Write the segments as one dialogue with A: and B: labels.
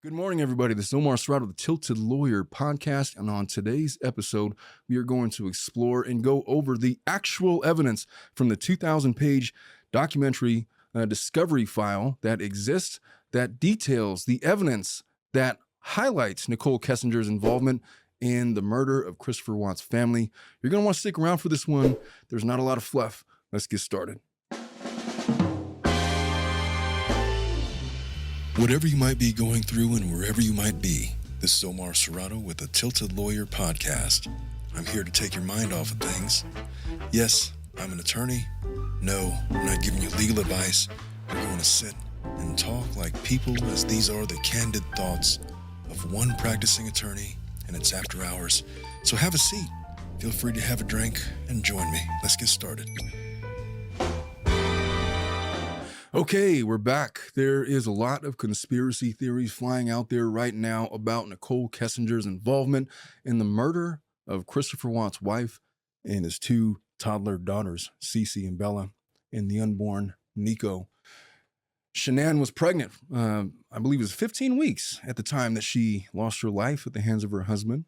A: Good morning, everybody. This is Unanswered of the Tilted Lawyer podcast. And on today's episode, we are going to explore and go over the actual evidence from the 2,000-page documentary discovery file that exists, that details the evidence that highlights Nicole Kessinger's involvement in the murder of Christopher Watts' family. You're going to want to stick around for this one. There's not a lot of fluff. Let's get started.
B: Whatever you might be going through and wherever you might be, this is Omar Serrato with the Tilted Lawyer podcast. I'm here to take your mind off of things. Yes, I'm an attorney. No, I'm not giving you legal advice. We're going to sit and talk like people, as these are the candid thoughts of one practicing attorney, and it's after hours. So have a seat. Feel free to have a drink and join me. Let's get started.
A: Okay, we're back. There is a lot of conspiracy theories flying out there right now about Nicole Kessinger's involvement in the murder of Christopher Watts' wife and his two toddler daughters, Cece and Bella, and the unborn Nico. Shanann was pregnant, I believe it was 15 weeks at the time that she lost her life at the hands of her husband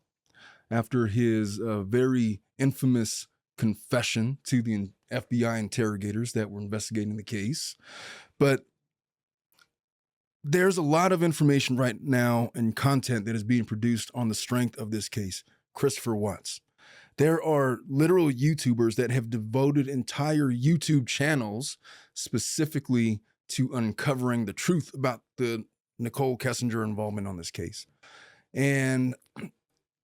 A: after his very infamous confession to the FBI interrogators that were investigating the case. But there's a lot of information right now and content that is being produced on the strength of this case, Christopher Watts. There are literal YouTubers that have devoted entire YouTube channels specifically to uncovering the truth about the Nicole Kessinger involvement on this case. And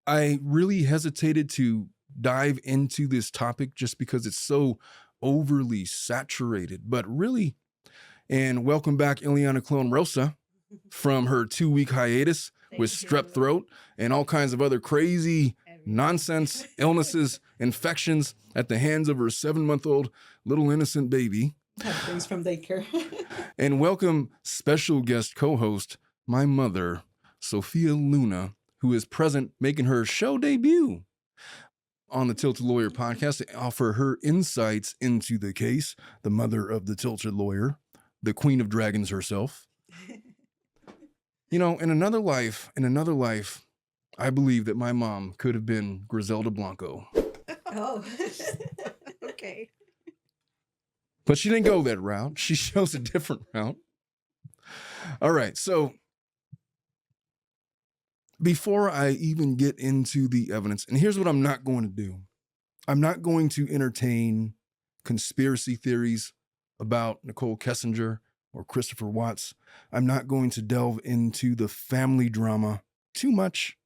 A: I really hesitated to dive into this topic just because it's so overly saturated, but really, and welcome back Ileana Clone Rosa from her 2-week hiatus with strep throat and all kinds of other crazy nonsense, illnesses, infections at the hands of her 7-month-old little innocent baby.
C: Things from daycare.
A: And welcome special guest co-host, my mother, Sophia Luna, who is present making her show debut on the Tilted Lawyer podcast to offer her insights into the case, the mother of the Tilted Lawyer, the Queen of Dragons herself. You know, in another life, I believe that my mom could have been Griselda Blanco.
C: Oh, okay.
A: But she didn't go that route. She chose a different route. All right, so before I even get into the evidence, and here's what I'm not going to do. I'm not going to entertain conspiracy theories about Nicole Kessinger or Christopher Watts. I'm not going to delve into the family drama too much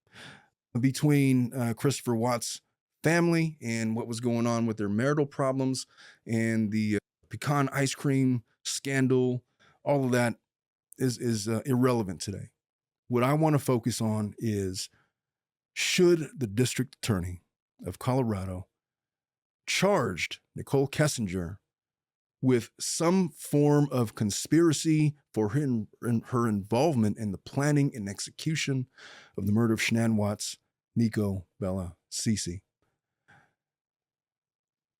A: between Christopher Watts' family and what was going on with their marital problems and the pecan ice cream scandal. All of that is irrelevant today. What I want to focus on is, should the district attorney of Colorado charged Nicole Kessinger with some form of conspiracy for her involvement in the planning and execution of the murder of Shanann Watts, Nico, Bella, Cece?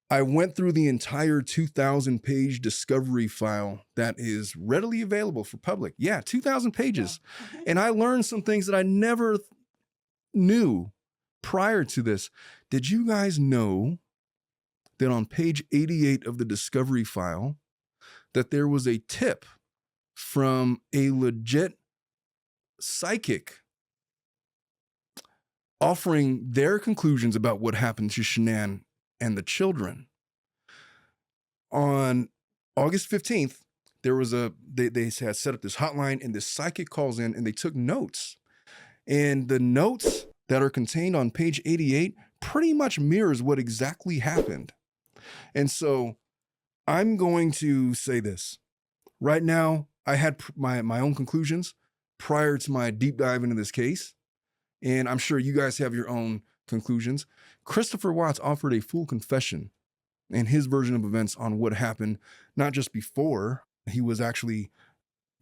A: I went through the entire 2,000-page discovery file that is readily available for public. Yeah, 2,000 pages. Yeah. And I learned some things that I never knew prior to this. Did you guys know that on page 88 of the discovery file, that there was a tip from a legit psychic offering their conclusions about what happened to Shanann and the children? On August 15th, there was they had set up this hotline, and this psychic calls in and they took notes. And the notes that are contained on page 88 pretty much mirrors what exactly happened. And so I'm going to say this. Right now, I had my own conclusions prior to my deep dive into this case. And I'm sure you guys have your own conclusions. Christopher Watts offered a full confession and his version of events on what happened, not just before he was actually,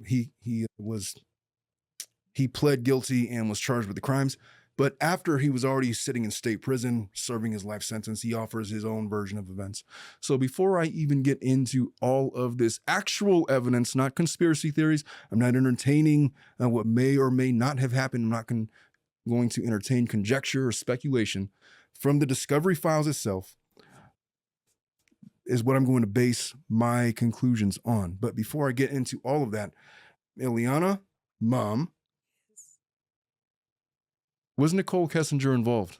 A: he pled guilty and was charged with the crimes, But after he was already sitting in state prison, serving his life sentence, he offers his own version of events. So before I even get into all of this actual evidence, not conspiracy theories, I'm not entertaining what may or may not have happened. I'm not going to entertain conjecture or speculation. From the discovery files itself is what I'm going to base my conclusions on. But before I get into all of that, Ileana, Mom, was Nicole Kessinger involved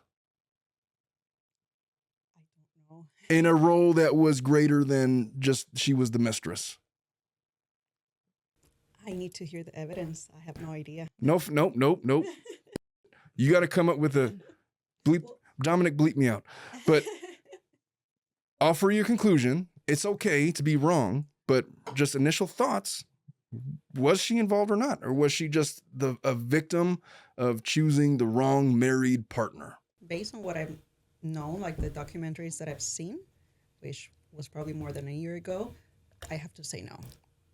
C: I don't know.
A: in a role that was greater than just she was the mistress?
C: I need to hear the evidence. I have no idea.
A: Nope. You got to come up with a bleep. Dominic, bleep me out. But offer your conclusion. It's okay to be wrong, but just initial thoughts. Was she involved or not? Or was she just a victim of choosing the wrong married partner?
C: Based on what I've known, like the documentaries that I've seen, which was probably more than a year ago, I have to say no.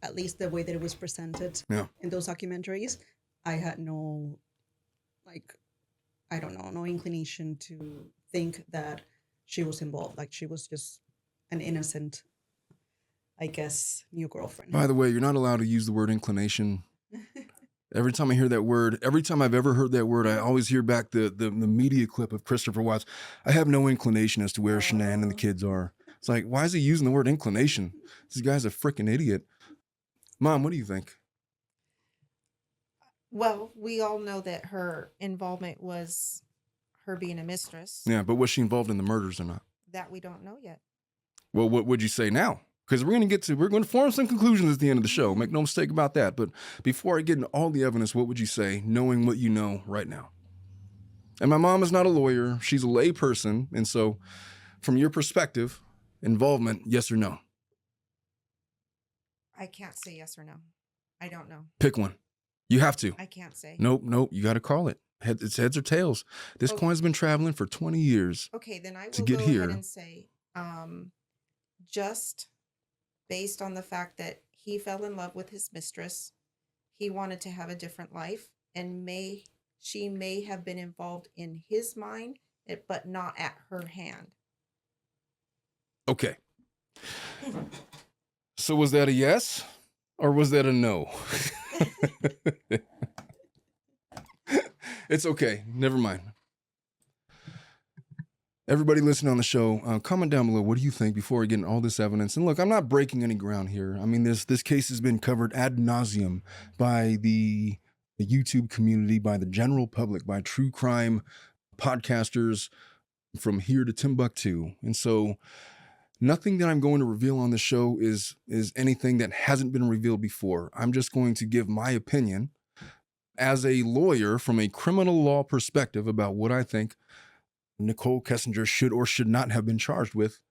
C: At least the way that it was presented in those documentaries, I had no, I don't know, no inclination to think that she was involved. Like she was just an innocent, I guess, new girlfriend.
A: By the way, you're not allowed to use the word inclination. Every time I hear that word, every time I've ever heard that word, I always hear back the media clip of Christopher Watts. I have no inclination as to where Shanann and the kids are. It's like, why is he using the word inclination? This guy's a freaking idiot. Mom, what do you think?
D: Well, we all know that her involvement was her being a mistress.
A: Yeah, but was she involved in the murders or not?
D: That we don't know yet.
A: Well, what would you say now? Because we're going to form some conclusions at the end of the show. Make no mistake about that. But before I get into all the evidence, what would you say, knowing what you know right now? And my mom is not a lawyer. She's a lay person. And so from your perspective, involvement, yes or no?
D: I can't say yes or no. I don't know.
A: Pick one. You have to.
D: I can't say.
A: Nope. You got to call it. It's heads or tails. This coin's been traveling for 20 years.
D: Okay, then I will
A: to get
D: go
A: here.
D: ahead and say, just based on the fact that he fell in love with his mistress, he wanted to have a different life, and she may have been involved in his mind, but not at her hand.
A: Okay. So was that a yes or was that a no? It's okay. Never mind. Everybody listening on the show, comment down below. What do you think before we get into all this evidence? And look, I'm not breaking any ground here. I mean, this case has been covered ad nauseum by the YouTube community, by the general public, by true crime podcasters from here to Timbuktu. And so nothing that I'm going to reveal on this show is anything that hasn't been revealed before. I'm just going to give my opinion as a lawyer from a criminal law perspective about what I think Nicole Kessinger should or should not have been charged with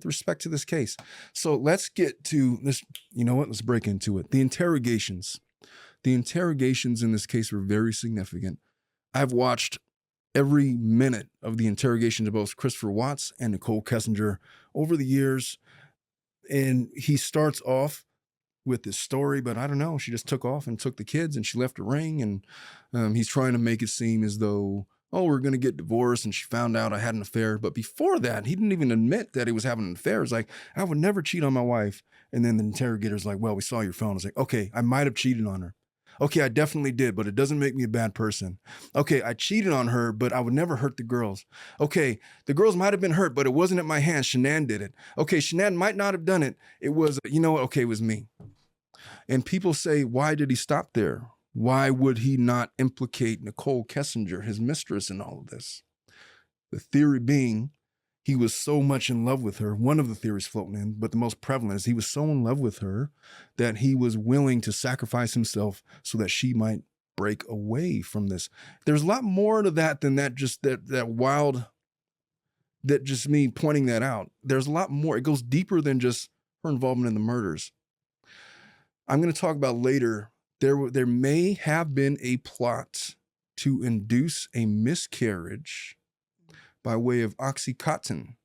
A: respect to this case. So let's get to this. You know what? Let's break into it. The interrogations in this case were very significant. I've watched every minute of the interrogations of both Christopher Watts and Nicole Kessinger over the years. And he starts off with this story, but I don't know. She just took off and took the kids and she left a ring. And he's trying to make it seem as though, oh, we're going to get divorced. And she found out I had an affair. But before that, he didn't even admit that he was having an affair. It's like, I would never cheat on my wife. And then the interrogator's like, well, we saw your phone. It's like, okay, I might have cheated on her. Okay, I definitely did, but it doesn't make me a bad person. Okay, I cheated on her, but I would never hurt the girls. Okay, the girls might have been hurt, but it wasn't at my hands. Shanann did it. Okay, Shanann might not have done it. It was, you know what? Okay, it was me. And people say, why did he stop there? Why would he not implicate Nicole Kessinger, his mistress, in all of this? The theory being, he was so much in love with her. One of the theories floating in, but the most prevalent is he was so in love with her that he was willing to sacrifice himself so that she might break away from this. There's a lot more to that than that, just that wild, that just me pointing that out. There's a lot more. It goes deeper than just her involvement in the murders. I'm going to talk about later, there may have been a plot to induce a miscarriage by way of Oxycontin.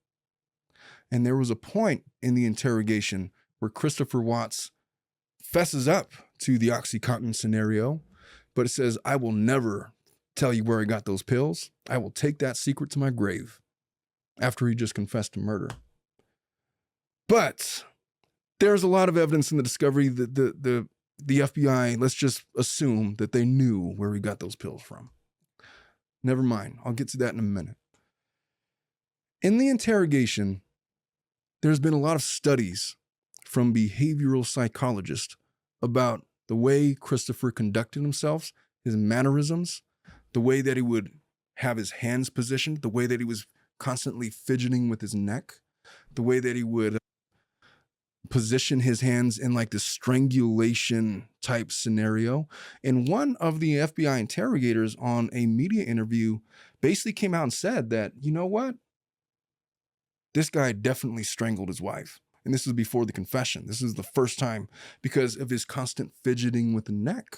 A: And there was a point in the interrogation where Christopher Watts fesses up to the Oxycontin scenario, but it says, I will never tell you where he got those pills. I will take that secret to my grave after he just confessed to murder. But there's a lot of evidence in the discovery that the FBI, let's just assume that they knew where he got those pills from. Never mind. I'll get to that in a minute. In the interrogation, there's been a lot of studies from behavioral psychologists about the way Christopher conducted himself, his mannerisms, the way that he would have his hands positioned, the way that he was constantly fidgeting with his neck, the way that he would position his hands in like this strangulation type scenario. And one of the FBI interrogators on a media interview basically came out and said that, you know what? This guy definitely strangled his wife. And this was before the confession. This is the first time because of his constant fidgeting with the neck.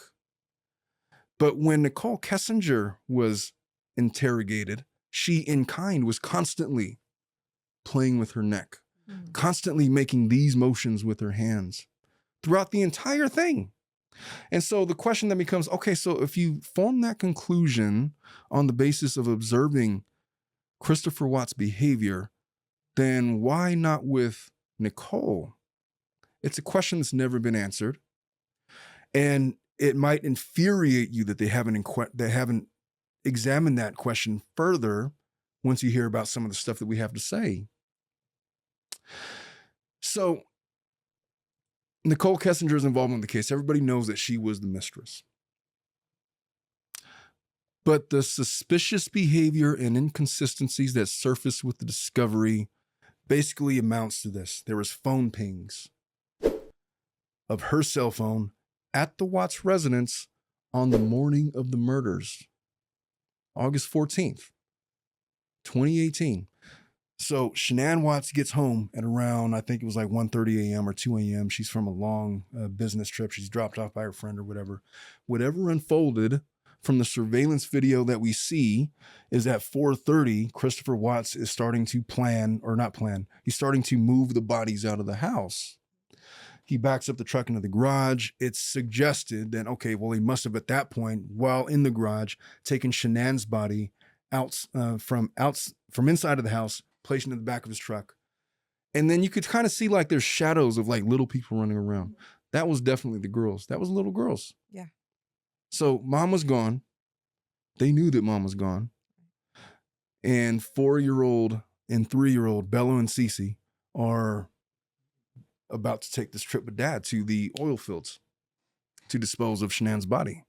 A: But when Nicole Kessinger was interrogated, she in kind was constantly playing with her neck, constantly making these motions with her hands throughout the entire thing. And so the question then becomes, okay, so if you form that conclusion on the basis of observing Christopher Watts' behavior, then why not with Nicole? It's a question that's never been answered. And it might infuriate you that they haven't examined that question further once you hear about some of the stuff that we have to say. So Nicole Kessinger's involvement in the case, everybody knows that she was the mistress. But the suspicious behavior and inconsistencies that surfaced with the discovery basically amounts to this. There was phone pings of her cell phone at the Watts residence on the morning of the murders, August 14th, 2018. So Shanann Watts gets home at around, I think it was like 1:30 a.m. or 2 a.m. She's from a long business trip. She's dropped off by her friend or whatever. Whatever unfolded from the surveillance video that we see is at 4:30, Christopher Watts is starting to he's starting to move the bodies out of the house. He backs up the truck into the garage. It's suggested that, okay, well, he must have at that point, while in the garage, taken Shanann's body out from inside of the house, placed into the back of his truck. And then you could kind of see like there's shadows of like little people running around. That was definitely the girls. That was little girls.
D: Yeah.
A: So mom was gone. They knew that mom was gone. And 4-year-old and 3-year-old Bella and Cece are about to take this trip with dad to the oil fields to dispose of Shanann's body.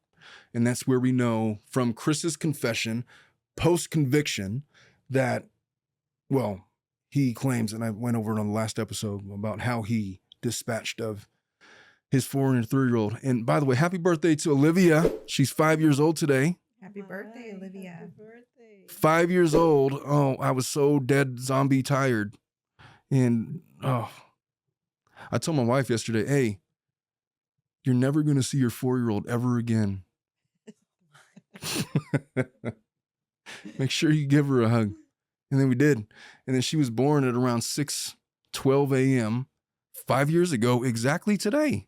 A: And that's where we know from Chris's confession, post-conviction, that, well, he claims, and I went over it on the last episode about how he dispatched of his 4 and 3-year-old. And by the way, happy birthday to Olivia. She's 5 years old today.
D: Happy birthday, Olivia.
C: Happy birthday.
A: 5 years old. Oh, I was so dead zombie tired. And, I told my wife yesterday, hey, you're never going to see your 4-year-old ever again. Make sure you give her a hug. And then we did. And then she was born at around 6:12 a.m. 5 years ago, exactly today,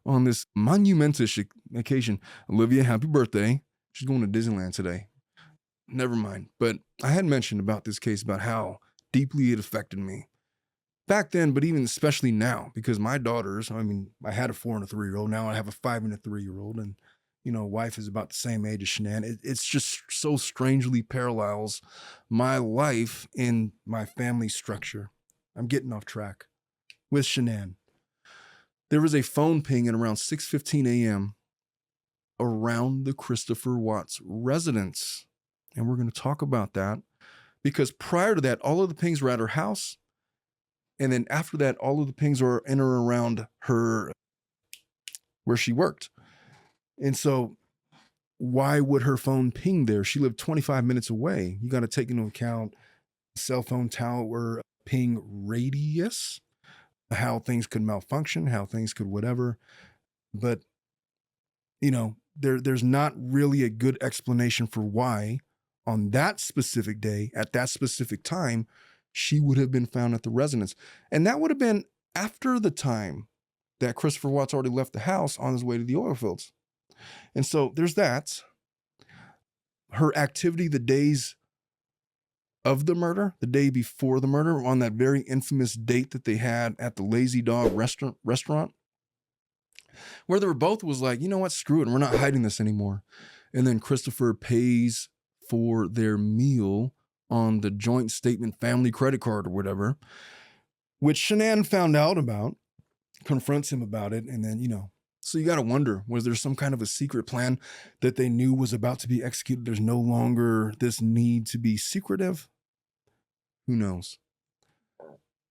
A: on this monumentous occasion. Olivia, happy birthday. She's going to Disneyland today. Never mind. But I had mentioned about this case, about how deeply it affected me back then, but even especially now, because my daughters, I had a 4 and a 3-year-old. Now I have a 5 and a 3-year-old. And, wife is about the same age as Shanann. It's just so strangely parallels my life in my family structure. I'm getting off track with Shanann. There was a phone ping at around 6:15 a.m. around the Christopher Watts residence. And we're going to talk about that because prior to that, all of the pings were at her house. And then after that, all of the pings were in or around her, where she worked. And so why would her phone ping there? She lived 25 minutes away. You got to take into account cell phone tower ping radius, how things could malfunction, how things could whatever. But, there's not really a good explanation for why on that specific day, at that specific time, she would have been found at the residence. And that would have been after the time that Christopher Watts already left the house on his way to the oil fields. And so there's that. her activity the days of the murder, the day before the murder, on that very infamous date that they had at the Lazy Dog restaurant, where they were both was like, you know what, screw it, we're not hiding this anymore. And then Christopher pays for their meal on the joint statement family credit card or whatever, which Shanann found out about, confronts him about it, and then, you know, so you got to wonder, was there some kind of a secret plan that they knew was about to be executed? There's no longer this need to be secretive. Who knows?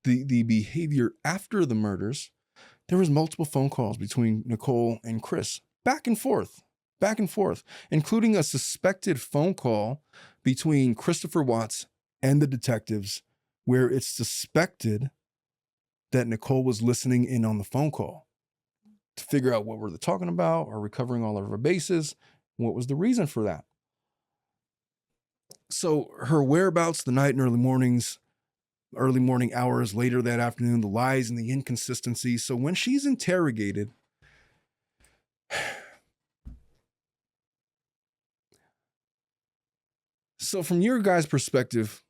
A: The behavior after the murders, there was multiple phone calls between Nicole and Chris, back and forth, including a suspected phone call between Christopher Watts and the detectives, where it's suspected that Nicole was listening in on the phone call to figure out what were they talking about, or recovering all of her bases. What was the reason for that? So her whereabouts the night and early morning hours later that afternoon, the lies and the inconsistencies. So when she's interrogated, so from your guys' perspective,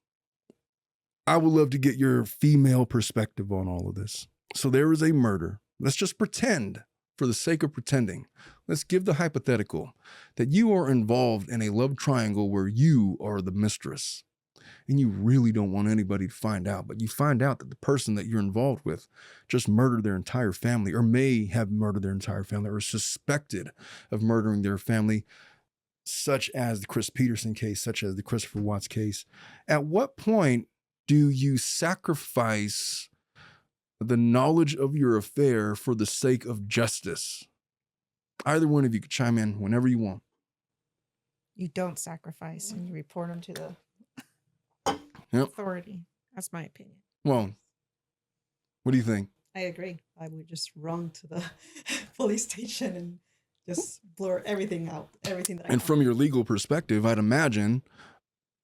A: I would love to get your female perspective on all of this. So there is a murder. Let's just pretend, for the sake of pretending, let's give the hypothetical that you are involved in a love triangle where you are the mistress, and you really don't want anybody to find out, but you find out that the person that you're involved with just murdered their entire family, or may have murdered their entire family, or is suspected of murdering their family, such as the Chris Peterson case, such as the Christopher Watts case. At what point do you sacrifice the knowledge of your affair for the sake of justice? Either one of you could chime in whenever you want.
D: You don't sacrifice, and you report them to the authority. That's my opinion.
A: Well, what do you think?
C: I agree. I would just run to the police station and just blur everything out, everything that I
A: And
C: know.
A: from your legal perspective, I'd imagine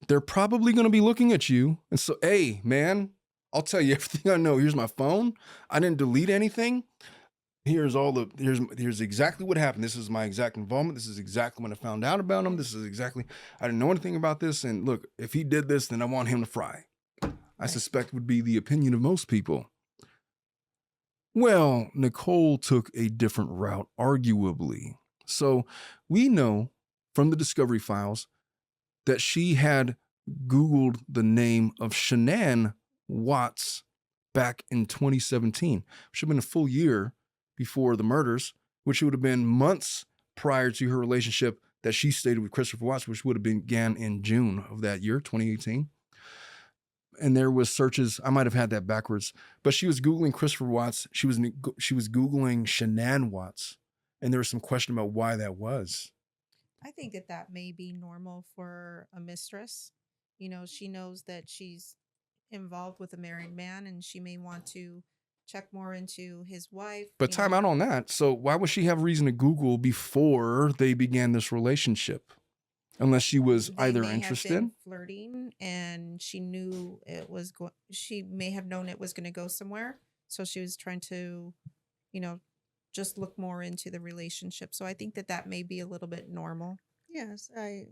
A: they're probably going to be looking at you. And so, hey, man, I'll tell you everything I know. Here's my phone. I didn't delete anything. Here's exactly what happened. This is my exact involvement. This is exactly when I found out about him. This is exactly, I didn't know anything about this. And look, if he did this, then I want him to fry. I suspect would be the opinion of most people. Well, Nicole took a different route, arguably. So we know from the discovery files that she had Googled the name of Shanann Watts back in 2017, which had been a full year before the murders, which would have been months prior to her relationship that she stated with Christopher Watts, which would have began in June of that year, 2018. And there was searches, I might have had that backwards, but she was Googling Christopher Watts. She was Googling Shanann Watts. And there was some question about why that was.
D: I think that may be normal for a mistress. You know, she knows that she's involved with a married man, and she may want to check more into his wife.
A: But time out on that. So why would she have reason to Google before they began this relationship? Unless she was either interested.
D: Have been flirting, and she knew it was going. She may have known it was going to go somewhere, so she was trying to, just look more into the relationship. So I think that may be a little bit normal.
C: Yes, I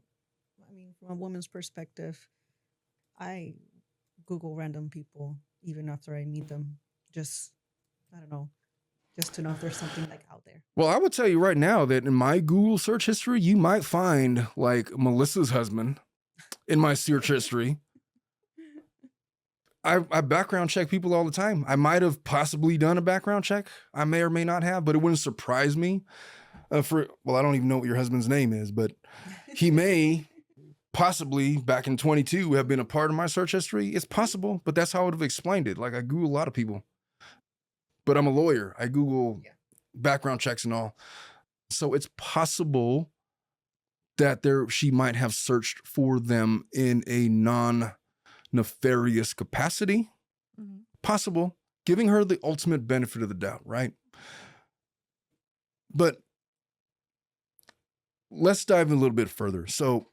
C: mean, from a woman's perspective, I Google random people even after I meet them. Just, I don't know, just to know if there's something like out there.
A: Well, I would tell you right now that in my Google search history, you might find like Melissa's husband in my search history. I background check people all the time. I might have possibly done a background check. I may or may not have, but it wouldn't surprise me. I don't even know what your husband's name is, but he may possibly back in 22 have been a part of my search history. It's possible, but that's how I would have explained it. Like I Google a lot of people, but I'm a lawyer. I Google background checks and all. So it's possible that she might have searched for them in a non-nefarious capacity.
D: Mm-hmm.
A: Possible, giving her the ultimate benefit of the doubt, right? But let's dive in a little bit further. So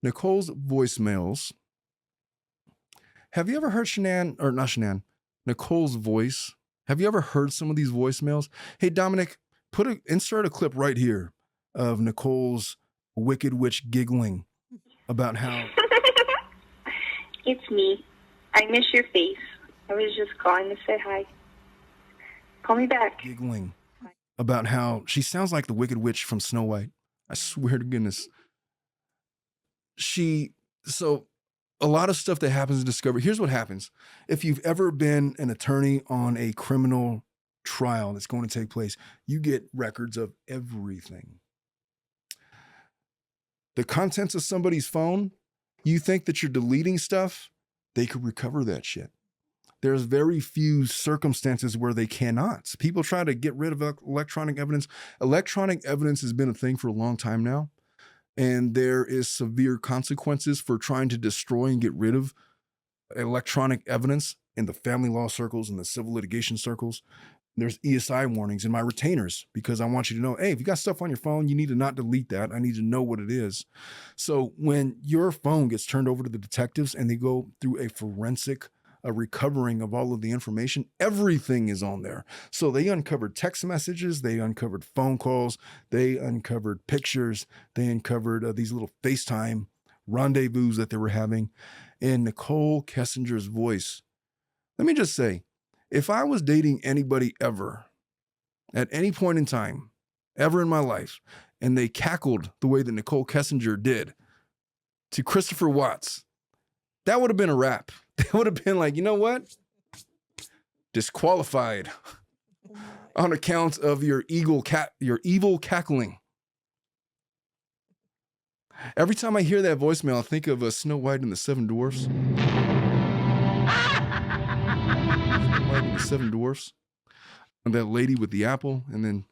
A: Nicole's voicemails. Have you ever heard Nicole's voice? Have you ever heard some of these voicemails? Hey, Dominic, insert a clip right here of Nicole's Wicked Witch giggling about how...
E: It's me. I miss your face. I was just calling to say hi. Call me back.
A: Giggling about how she sounds like the Wicked Witch from Snow White. I swear to goodness. So a lot of stuff that happens in Discovery. Here's what happens. If you've ever been an attorney on a criminal trial that's going to take place, you get records of everything. The contents of somebody's phone, you think that you're deleting stuff, they could recover that shit. There's very few circumstances where they cannot. People try to get rid of electronic evidence. Electronic evidence has been a thing for a long time now, and there is severe consequences for trying to destroy and get rid of electronic evidence in the family law circles and the civil litigation circles. There's ESI warnings in my retainers because I want you to know, hey, if you got stuff on your phone, you need to not delete that. I need to know what it is. So when your phone gets turned over to the detectives and they go through a forensic recovering of all of the information, everything is on there. So they uncovered text messages, they uncovered phone calls, they uncovered pictures, they uncovered these little FaceTime rendezvous that they were having. And Nicole Kessinger's voice, let me just say, if I was dating anybody ever, at any point in time, ever in my life, and they cackled the way that Nicole Kessinger did to Christopher Watts, that would have been a wrap. They would have been like, you know what? Disqualified on account of your evil cackling. Every time I hear that voicemail, I think of Snow White and the Seven Dwarfs. Snow White and the Seven Dwarfs. And that lady with the apple. And then,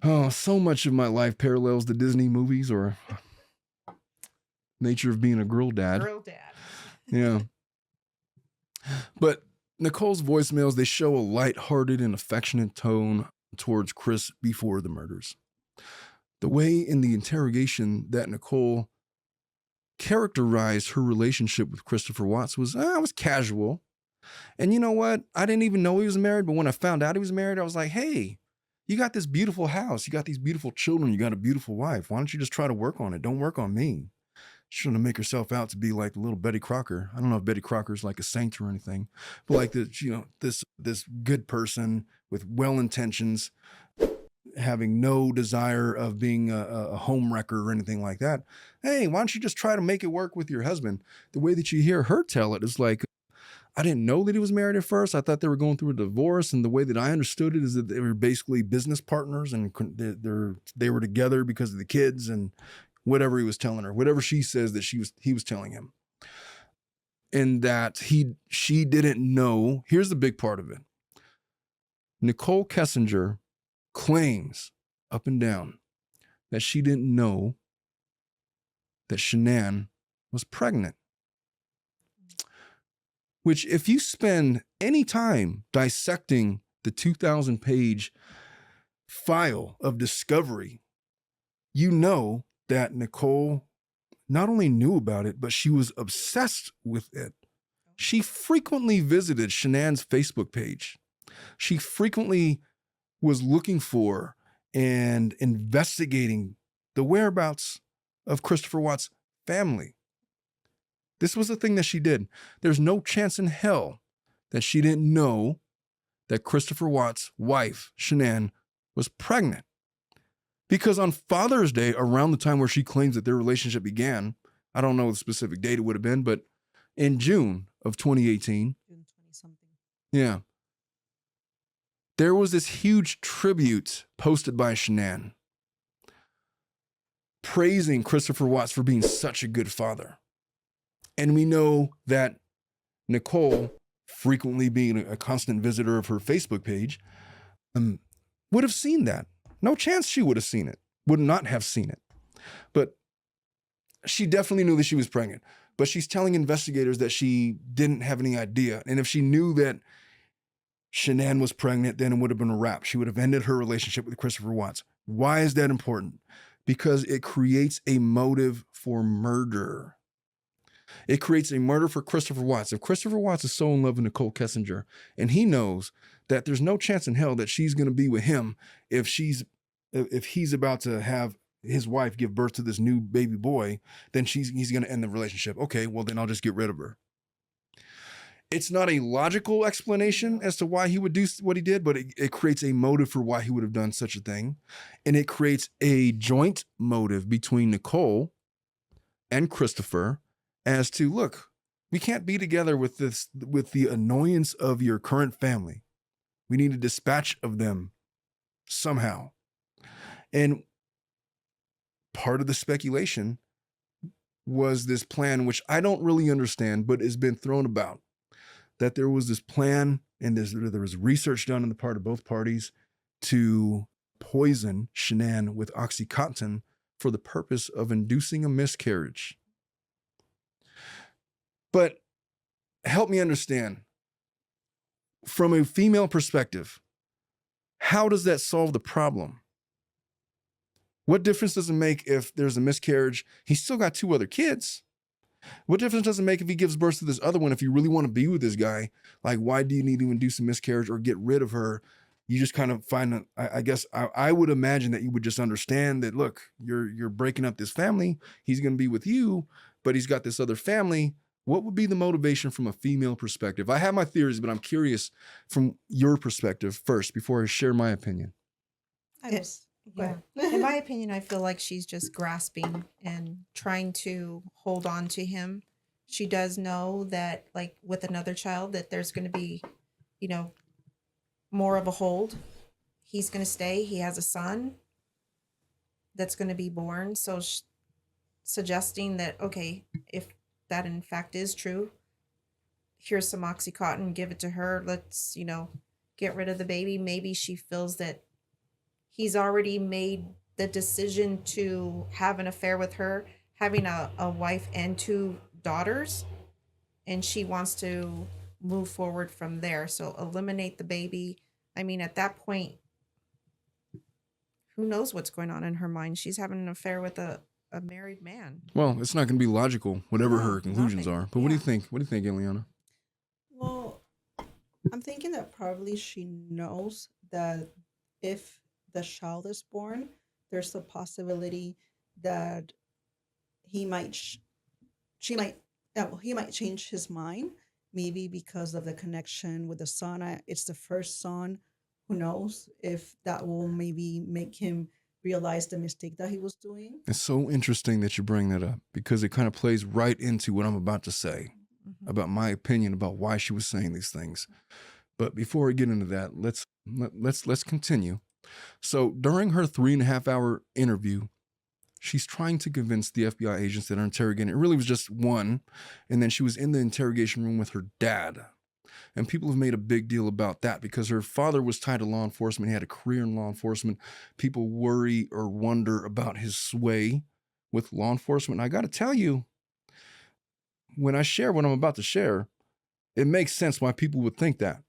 A: oh, so much of my life parallels the Disney movies or nature of being a girl dad.
D: Girl dad.
A: Yeah. But Nicole's voicemails, they show a lighthearted and affectionate tone towards Chris before the murders. The way in the interrogation that Nicole characterized her relationship with Christopher Watts was casual. And you know what? I didn't even know he was married, but when I found out he was married, I was like, hey, you got this beautiful house. You got these beautiful children. You got a beautiful wife. Why don't you just try to work on it? Don't work on me. She's trying to make herself out to be like the little Betty Crocker. I don't know if Betty Crocker's like a saint or anything, but like this good person with well intentions, having no desire of being a home wrecker or anything like that. Hey, why don't you just try to make it work with your husband? The way that you hear her tell it is like, I didn't know that he was married at first. I thought they were going through a divorce. And the way that I understood it is that they were basically business partners and they were together because of the kids and whatever he was telling her, whatever she says that he was telling him. And that she didn't know. Here's the big part of it. Nicole Kessinger claims up and down that she didn't know that Shanann was pregnant. Which, if you spend any time dissecting the 2,000-page file of discovery, you know that Nicole not only knew about it, but she was obsessed with it. She frequently visited Shanann's Facebook page. She frequently was looking for and investigating the whereabouts of Christopher Watts' family. This was the thing that she did. There's no chance in hell that she didn't know that Christopher Watts' wife, Shanann, was pregnant. Because on Father's Day, around the time where she claims that their relationship began, I don't know the specific date it would have been, but in June of 2018,
C: June 20-something.
A: yeah, there was this huge tribute posted by Shanann praising Christopher Watts for being such a good father. And we know that Nicole, frequently being a constant visitor of her Facebook page, would have seen that. No chance she would have seen it, would not have seen it. But she definitely knew that she was pregnant. But she's telling investigators that she didn't have any idea. And if she knew that Shanann was pregnant, then it would have been a wrap. She would have ended her relationship with Christopher Watts. Why is that important? Because it creates a motive for murder. It creates a murder for Christopher Watts. If Christopher Watts is so in love with Nicole Kessinger, and he knows that there's no chance in hell that she's going to be with him if he's about to have his wife give birth to this new baby boy, then he's going to end the relationship. Okay, well then I'll just get rid of her. It's not a logical explanation as to why he would do what he did, but it creates a motive for why he would have done such a thing. And it creates a joint motive between Nicole and Christopher as to, look, we can't be together with the annoyance of your current family. We need a dispatch of them somehow. And part of the speculation was this plan, which I don't really understand, but has been thrown about, that there was this plan and there was research done on the part of both parties to poison Shanann with OxyContin for the purpose of inducing a miscarriage. But help me understand, from a female perspective, how does that solve the problem? What difference does it make if there's a miscarriage? He's still got 2 other kids. What difference does it make if he gives birth to this other one? If you really want to be with this guy, like, why do you need to induce a miscarriage or get rid of her? You just kind of find, I guess I would imagine that you would just understand that, look, you're breaking up this family. He's going to be with you, but he's got this other family. What would be the motivation from a female perspective? I have my theories, but I'm curious from your perspective first before I share my opinion.
D: Yeah. In my opinion, I feel like she's just grasping and trying to hold on to him. She does know that, like with another child, that there's going to be, more of a hold. He's going to stay. He has a son that's going to be born. So suggesting that, okay, if that in fact is true, here's some OxyContin, give it to her. Let's, get rid of the baby. Maybe she feels that he's already made the decision to have an affair with her, having a wife and 2 daughters, and she wants to move forward from there. So eliminate the baby. I mean, at that point, who knows what's going on in her mind? She's having an affair with a married man.
A: Well, it's not going to be logical, whatever her conclusions are. But what do you think? What do you think, Eliana?
C: Well, I'm thinking that probably she knows that if the child is born, there's a possibility that he might change his mind, maybe because of the connection with the son. It's the first son. Who knows if that will maybe make him realize the mistake that he was doing.
A: It's so interesting that you bring that up, because it kind of plays right into what I'm about to say about my opinion about why she was saying these things. But before we get into that, let's continue. So during her 3.5-hour interview, she's trying to convince the FBI agents that are interrogating. It really was just one. And then she was in the interrogation room with her dad. And people have made a big deal about that because her father was tied to law enforcement. He had a career in law enforcement. People worry or wonder about his sway with law enforcement. And I got to tell you, when I share what I'm about to share, it makes sense why people would think that.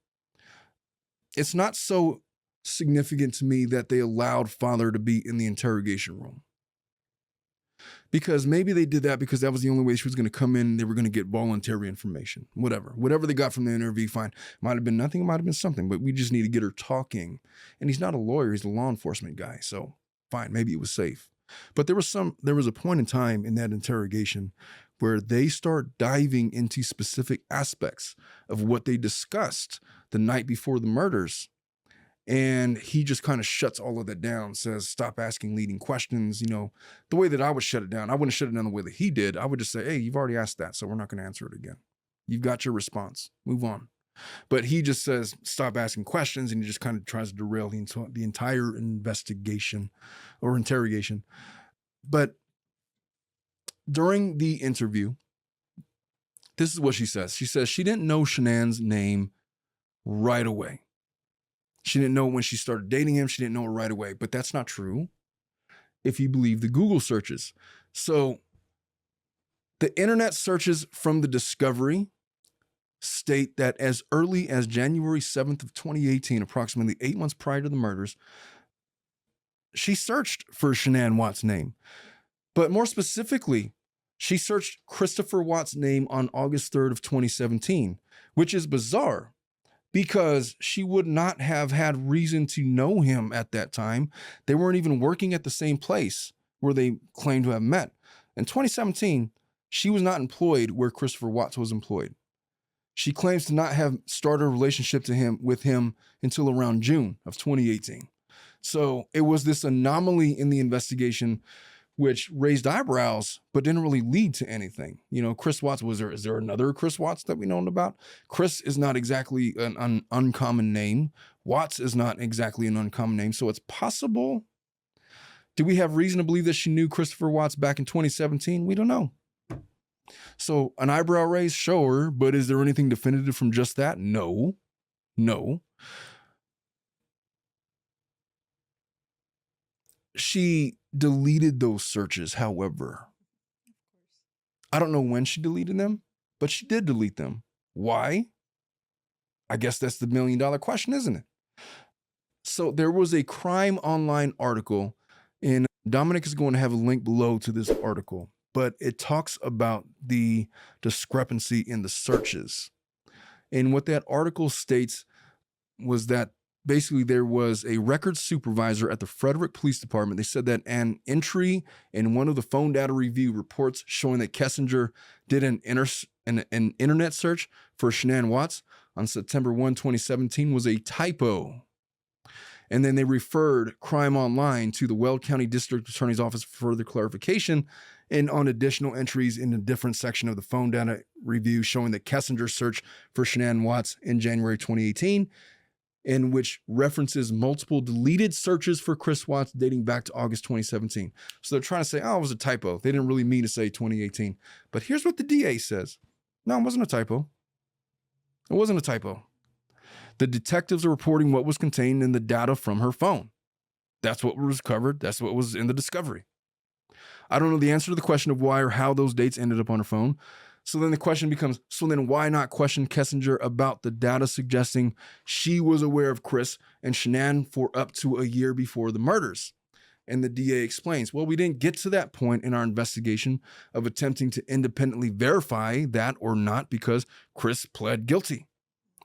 A: It's not so significant to me that they allowed father to be in the interrogation room. Because maybe they did that because that was the only way she was going to come in and they were going to get voluntary information. Whatever they got from the interview, fine. Might have been nothing, it might have been something, but we just need to get her talking. And he's not a lawyer, he's a law enforcement guy. So fine, maybe it was safe. But there was a point in time in that interrogation where they start diving into specific aspects of what they discussed the night before the murders. And he just kind of shuts all of that down, says, stop asking leading questions. The way that I would shut it down, I wouldn't shut it down the way that he did. I would just say, hey, you've already asked that, so we're not going to answer it again. You've got your response. Move on. But he just says, stop asking questions, and he just kind of tries to derail the entire investigation or interrogation. But during the interview, this is what she says. She says she didn't know Shanann's name right away. She didn't know when she started dating him. She didn't know it right away. But that's not true if you believe the Google searches. So the internet searches from the discovery state that as early as January 7th of 2018, approximately 8 months prior to the murders, she searched for Shanann Watt's name. But more specifically, she searched Christopher Watt's name on August 3rd of 2017, which is bizarre because she would not have had reason to know him at that time. They weren't even working at the same place. where they claim to have met. In 2017, she was not employed where Christopher Watts was employed. She claims to not have started a relationship with him until around June of 2018. So it was this anomaly in the investigation which raised eyebrows, but didn't really lead to anything. You know, Chris Watts, is there another Chris Watts that we know about? Chris is not exactly an uncommon name. Watts is not exactly an uncommon name. So it's possible. Do we have reason to believe that she knew Christopher Watts back in 2017? We don't know. So an eyebrow raise, sure, but is there anything definitive from just that? No. She deleted those searches, however. I don't know when she deleted them, but she did delete them. Why? I guess that's the $1 million question, isn't it? So there was a Crime Online article, and Dominic is going to have a link below to this article, but it talks about the discrepancy in the searches. And what that article states was that basically there was a records supervisor at the Frederick Police Department. They said that an entry in one of the phone data review reports showing that Kessinger did an internet search for Shanann Watts on September 1, 2017 was a typo. And then they referred Crime Online to the Weld County District Attorney's Office for further clarification and on additional entries in a different section of the phone data review showing that Kessinger searched for Shanann Watts in January 2018, in which references multiple deleted searches for Chris Watts dating back to August 2017. So they're trying to say, oh, it was a typo. They didn't really mean to say 2018. But here's what the DA says. No, it wasn't a typo. It wasn't a typo. The detectives are reporting what was contained in the data from her phone. That's what was covered. That's what was in the discovery. I don't know the answer to the question of why or how those dates ended up on her phone. So then the question becomes, so then why not question Kessinger about the data suggesting she was aware of Chris and Shanann for up to a year before the murders? And the DA explains, well, we didn't get to that point in our investigation of attempting to independently verify that or not because Chris pled guilty.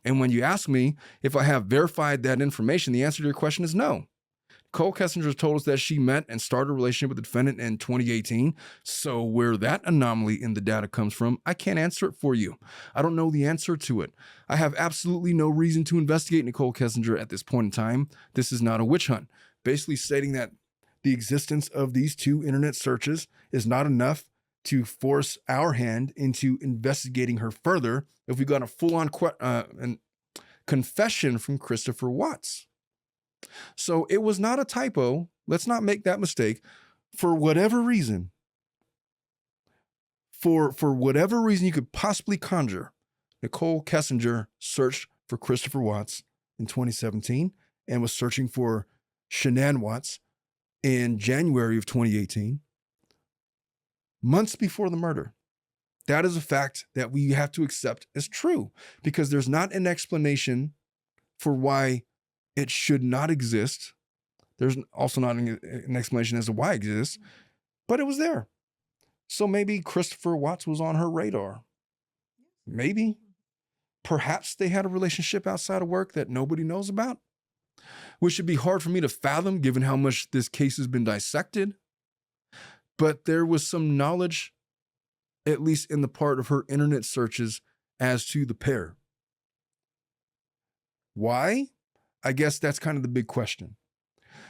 A: And when you ask me if I have verified that information, the answer to your question is no. Nicole Kessinger told us that she met and started a relationship with the defendant in 2018. So where that anomaly in the data comes from, I can't answer it for you. I don't know the answer to it. I have absolutely no reason to investigate Nicole Kessinger at this point in time. This is not a witch hunt. Basically stating that the existence of these two internet searches is not enough to force our hand into investigating her further if we got a full-on confession from Christopher Watts. So it was not a typo. Let's not make that mistake. For whatever reason, for whatever reason you could possibly conjure, Nicole Kessinger searched for Christopher Watts in 2017 and was searching for Shanann Watts in January of 2018, months before the murder. That is a fact that we have to accept as true because there's not an explanation for why it should not exist. There's also not an explanation as to why it exists, but it was there. So maybe Christopher Watts was on her radar. Maybe. Perhaps they had a relationship outside of work that nobody knows about, which should be hard for me to fathom given how much this case has been dissected. But there was some knowledge, at least in the part of her internet searches, as to the pair. Why? I guess that's kind of the big question.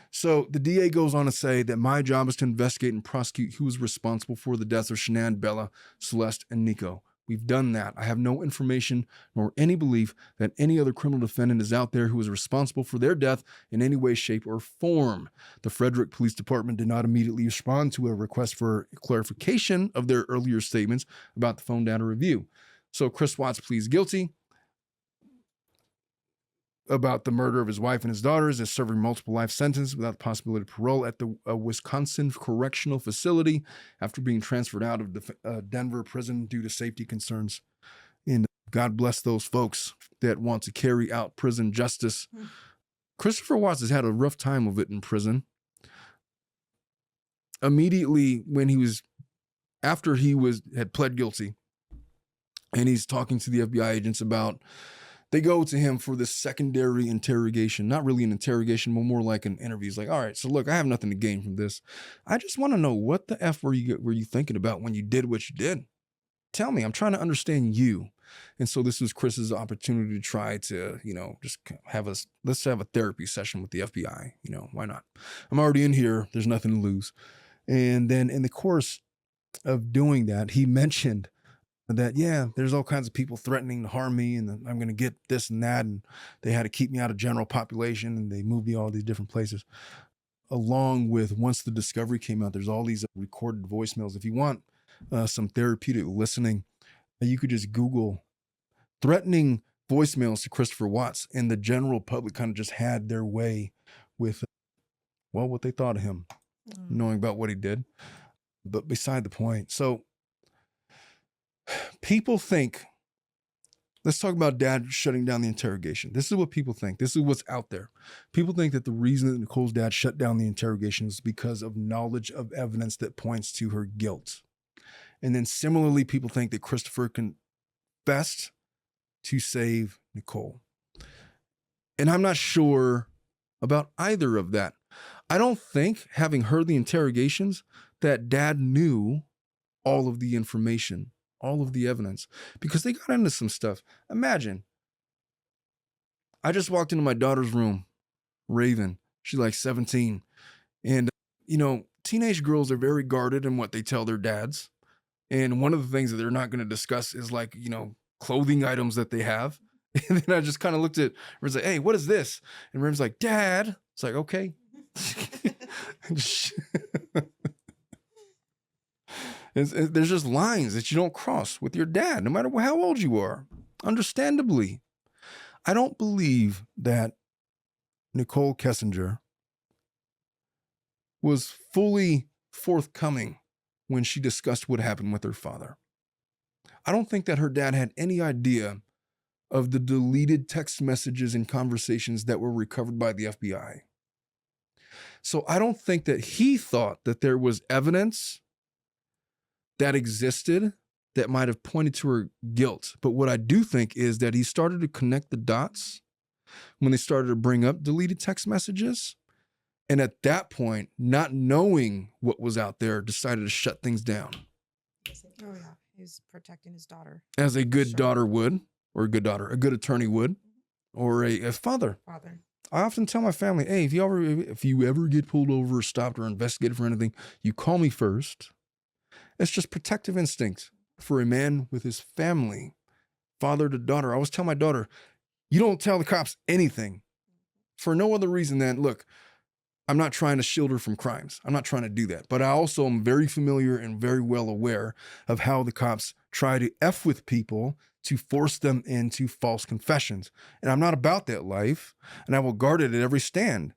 A: So the DA goes on to say that my job is to investigate and prosecute who is responsible for the deaths of Shanann, Bella, Celeste, and Nico. We've done that. I have no information nor any belief that any other criminal defendant is out there who is responsible for their death in any way, shape, or form. The Frederick Police Department did not immediately respond to a request for clarification of their earlier statements about the phone data review. So Chris Watts pleads guilty about the murder of his wife and his daughters, is serving multiple life sentences without the possibility of parole at the Wisconsin Correctional Facility after being transferred out of the Denver prison due to safety concerns. And God bless those folks that want to carry out prison justice. Christopher Watts has had a rough time of it in prison. Immediately after he had pled guilty, and he's talking to the FBI agents about They go to him for this secondary interrogation, not really an interrogation, but more like an interview. He's like, all right, so look, I have nothing to gain from this. I just want to know, what the F were you thinking about when you did what you did? Tell me, I'm trying to understand you. And so this was Chris's opportunity to try to, just let's have a therapy session with the FBI. Why not? I'm already in here. There's nothing to lose. And then in the course of doing that, he mentioned that, there's all kinds of people threatening to harm me, and I'm going to get this and that. And they had to keep me out of general population, and they moved me all these different places. Along with, once the discovery came out, there's all these recorded voicemails. If you want some therapeutic listening, you could just Google threatening voicemails to Christopher Watts, and the general public kind of just had their way with, what they thought of him, knowing about what he did. But beside the point. So people think, let's talk about dad shutting down the interrogation. This is what people think. This is what's out there. People think that the reason that Nicole's dad shut down the interrogation is because of knowledge of evidence that points to her guilt. And then similarly, people think that Christopher confessed to save Nicole. And I'm not sure about either of that. I don't think, having heard the interrogations, that dad knew all of the information, all of the evidence, because they got into some stuff. Imagine, I just walked into my daughter's room, Raven. She's like 17. And, teenage girls are very guarded in what they tell their dads. And one of the things that they're not going to discuss is like, clothing items that they have. And then I just kind of looked at Raven's like, hey, what is this? And Raven's like, Dad. It's like, okay. There's just lines that you don't cross with your dad, no matter how old you are. Understandably. I don't believe that Nicole Kessinger was fully forthcoming when she discussed what happened with her father. I don't think that her dad had any idea of the deleted text messages and conversations that were recovered by the FBI. So I don't think that he thought that there was evidence that existed that might have pointed to her guilt. But what I do think is that he started to connect the dots when they started to bring up deleted text messages. And at that point, not knowing what was out there, decided to shut things down.
D: Oh, yeah. He's protecting his daughter.
A: As a good daughter would, or a good attorney would, or a father. I often tell my family, hey, if you ever get pulled over or stopped or investigated for anything, you call me first. It's just protective instinct for a man with his family, father to daughter. I always tell my daughter, you don't tell the cops anything for no other reason than, look, I'm not trying to shield her from crimes. I'm not trying to do that. But I also am very familiar and very well aware of how the cops try to F with people to force them into false confessions. And I'm not about that life, and I will guard it at every stand.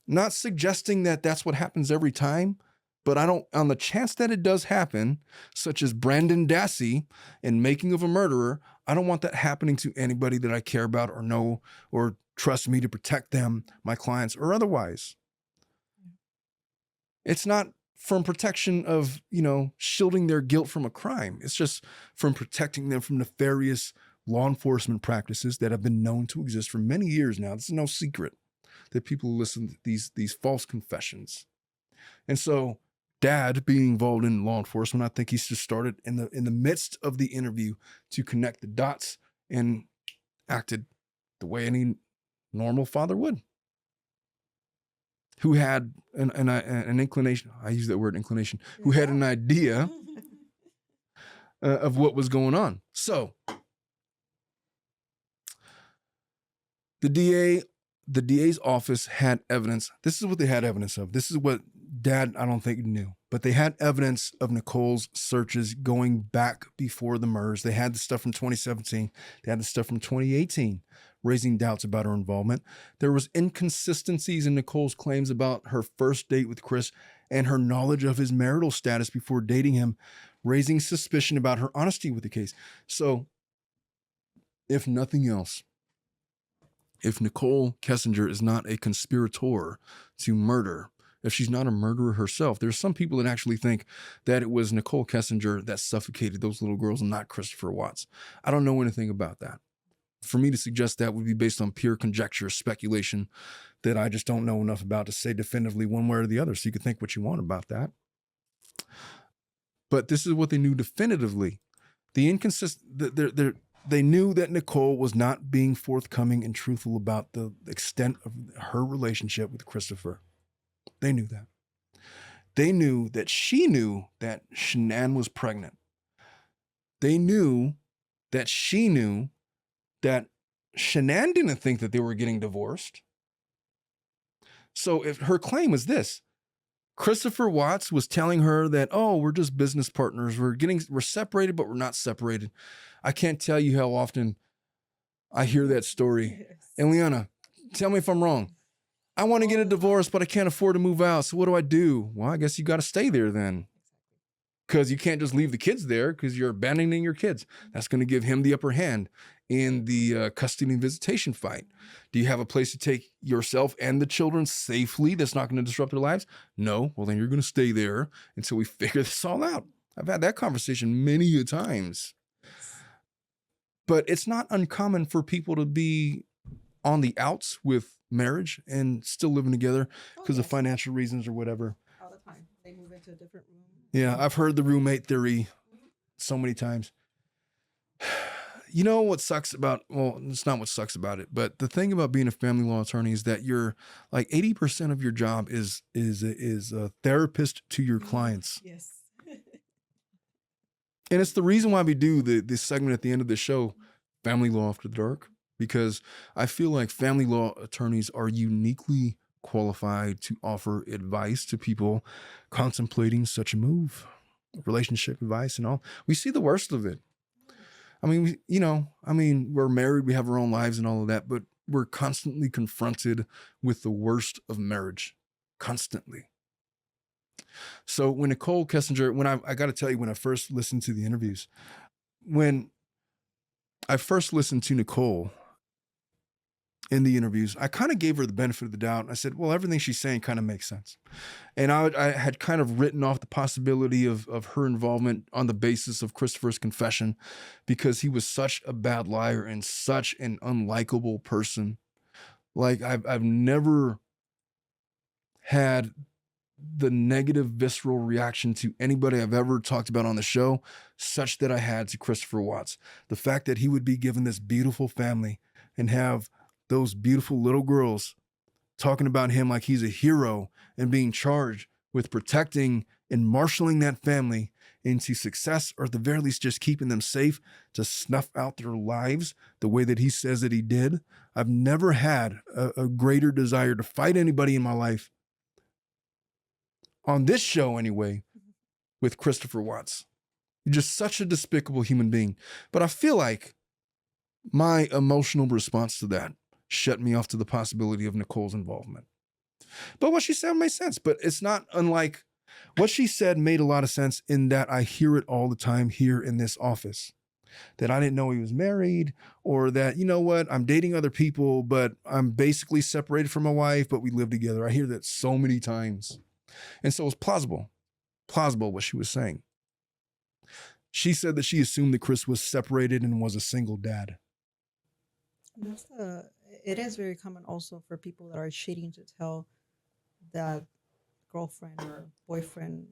A: Not suggesting that that's what happens every time, but on the chance that it does happen, such as Brandon Dassey in Making of a Murderer, I don't want that happening to anybody that I care about or know or trust me to protect them, my clients, or otherwise. It's not from protection of, shielding their guilt from a crime. It's just from protecting them from nefarious law enforcement practices that have been known to exist for many years now. This is no secret that people listen to these false confessions. And so Dad being involved in law enforcement, I think he's just started in the midst of the interview to connect the dots and acted the way any normal father would. Who had an inclination, I use that word inclination, who had an idea of what was going on. So the DA's office had evidence. This is what they had evidence of. This is what Dad, I don't think, knew. But they had evidence of Nicole's searches going back before the murders. They had the stuff from 2017. They had the stuff from 2018. Raising doubts about her involvement. There was inconsistencies in Nicole's claims about her first date with Chris and her knowledge of his marital status before dating him, raising suspicion about her honesty with the case. So, if nothing else, if Nicole Kessinger is not a conspirator to murder, if she's not a murderer herself, there's some people that actually think that it was Nicole Kessinger that suffocated those little girls and not Christopher Watts. I don't know anything about that. For me to suggest that would be based on pure conjecture, speculation that I just don't know enough about to say definitively one way or the other. So you can think what you want about that. But this is what they knew definitively. They knew that Nicole was not being forthcoming and truthful about the extent of her relationship with Christopher. They knew that. They knew that she knew that Shanann was pregnant. They knew that she knew that Shanann didn't think that they were getting divorced. So if her claim was this, Christopher Watts was telling her that, oh, we're just business partners. We're separated, but we're not separated. I can't tell you how often I hear that story.
C: Yes.
A: And Liana, tell me if I'm wrong. I want to get a divorce, but I can't afford to move out. So what do I do? Well, I guess you got to stay there then. Because you can't just leave the kids there because you're abandoning your kids. That's going to give him the upper hand in the custody and visitation fight. Do you have a place to take yourself and the children safely that's not going to disrupt their lives? No. Well, then you're going to stay there until we figure this all out. I've had that conversation many a times. But it's not uncommon for people to be on the outs with marriage and still living together because of financial reasons or whatever.
C: All the time. They move into a different room.
A: Yeah, I've heard the roommate theory so many times. You know what sucks about, well, it's not what sucks about it, but the thing about being a family law attorney is that you're like 80% of your job is a therapist to your clients.
C: Yes.
A: And it's the reason why we do this segment at the end of the show, Family Law After Dark, because I feel like family law attorneys are uniquely qualified to offer advice to people contemplating such a move, relationship advice and all. We see the worst of it. I mean, we're married, we have our own lives and all of that, but we're constantly confronted with the worst of marriage, constantly. So when Nicole Kessinger, I got to tell you, when I first listened to the interviews, when I first listened to Nicole in the interviews, I kind of gave her the benefit of the doubt. I said, well, everything she's saying kind of makes sense. And I had kind of written off the possibility of her involvement on the basis of Christopher's confession because he was such a bad liar and such an unlikable person. Like I've never had the negative visceral reaction to anybody I've ever talked about on the show, such that I had to Christopher Watts. The fact that he would be given this beautiful family and have those beautiful little girls talking about him like he's a hero and being charged with protecting and marshaling that family into success, or at the very least just keeping them safe to snuff out their lives the way that he says that he did. I've never had a greater desire to fight anybody in my life, on this show anyway, with Christopher Watts. You're just such a despicable human being. But I feel like my emotional response to that shut me off to the possibility of Nicole's involvement. But what she said made sense. But it's not unlike what she said made a lot of sense in that I hear it all the time here in this office. That I didn't know he was married, or that, you know what, I'm dating other people, but I'm basically separated from my wife, but we live together. I hear that so many times. And so it's plausible what she was saying. She said that she assumed that Chris was separated and was a single dad.
C: It is very common also for people that are cheating to tell that girlfriend or boyfriend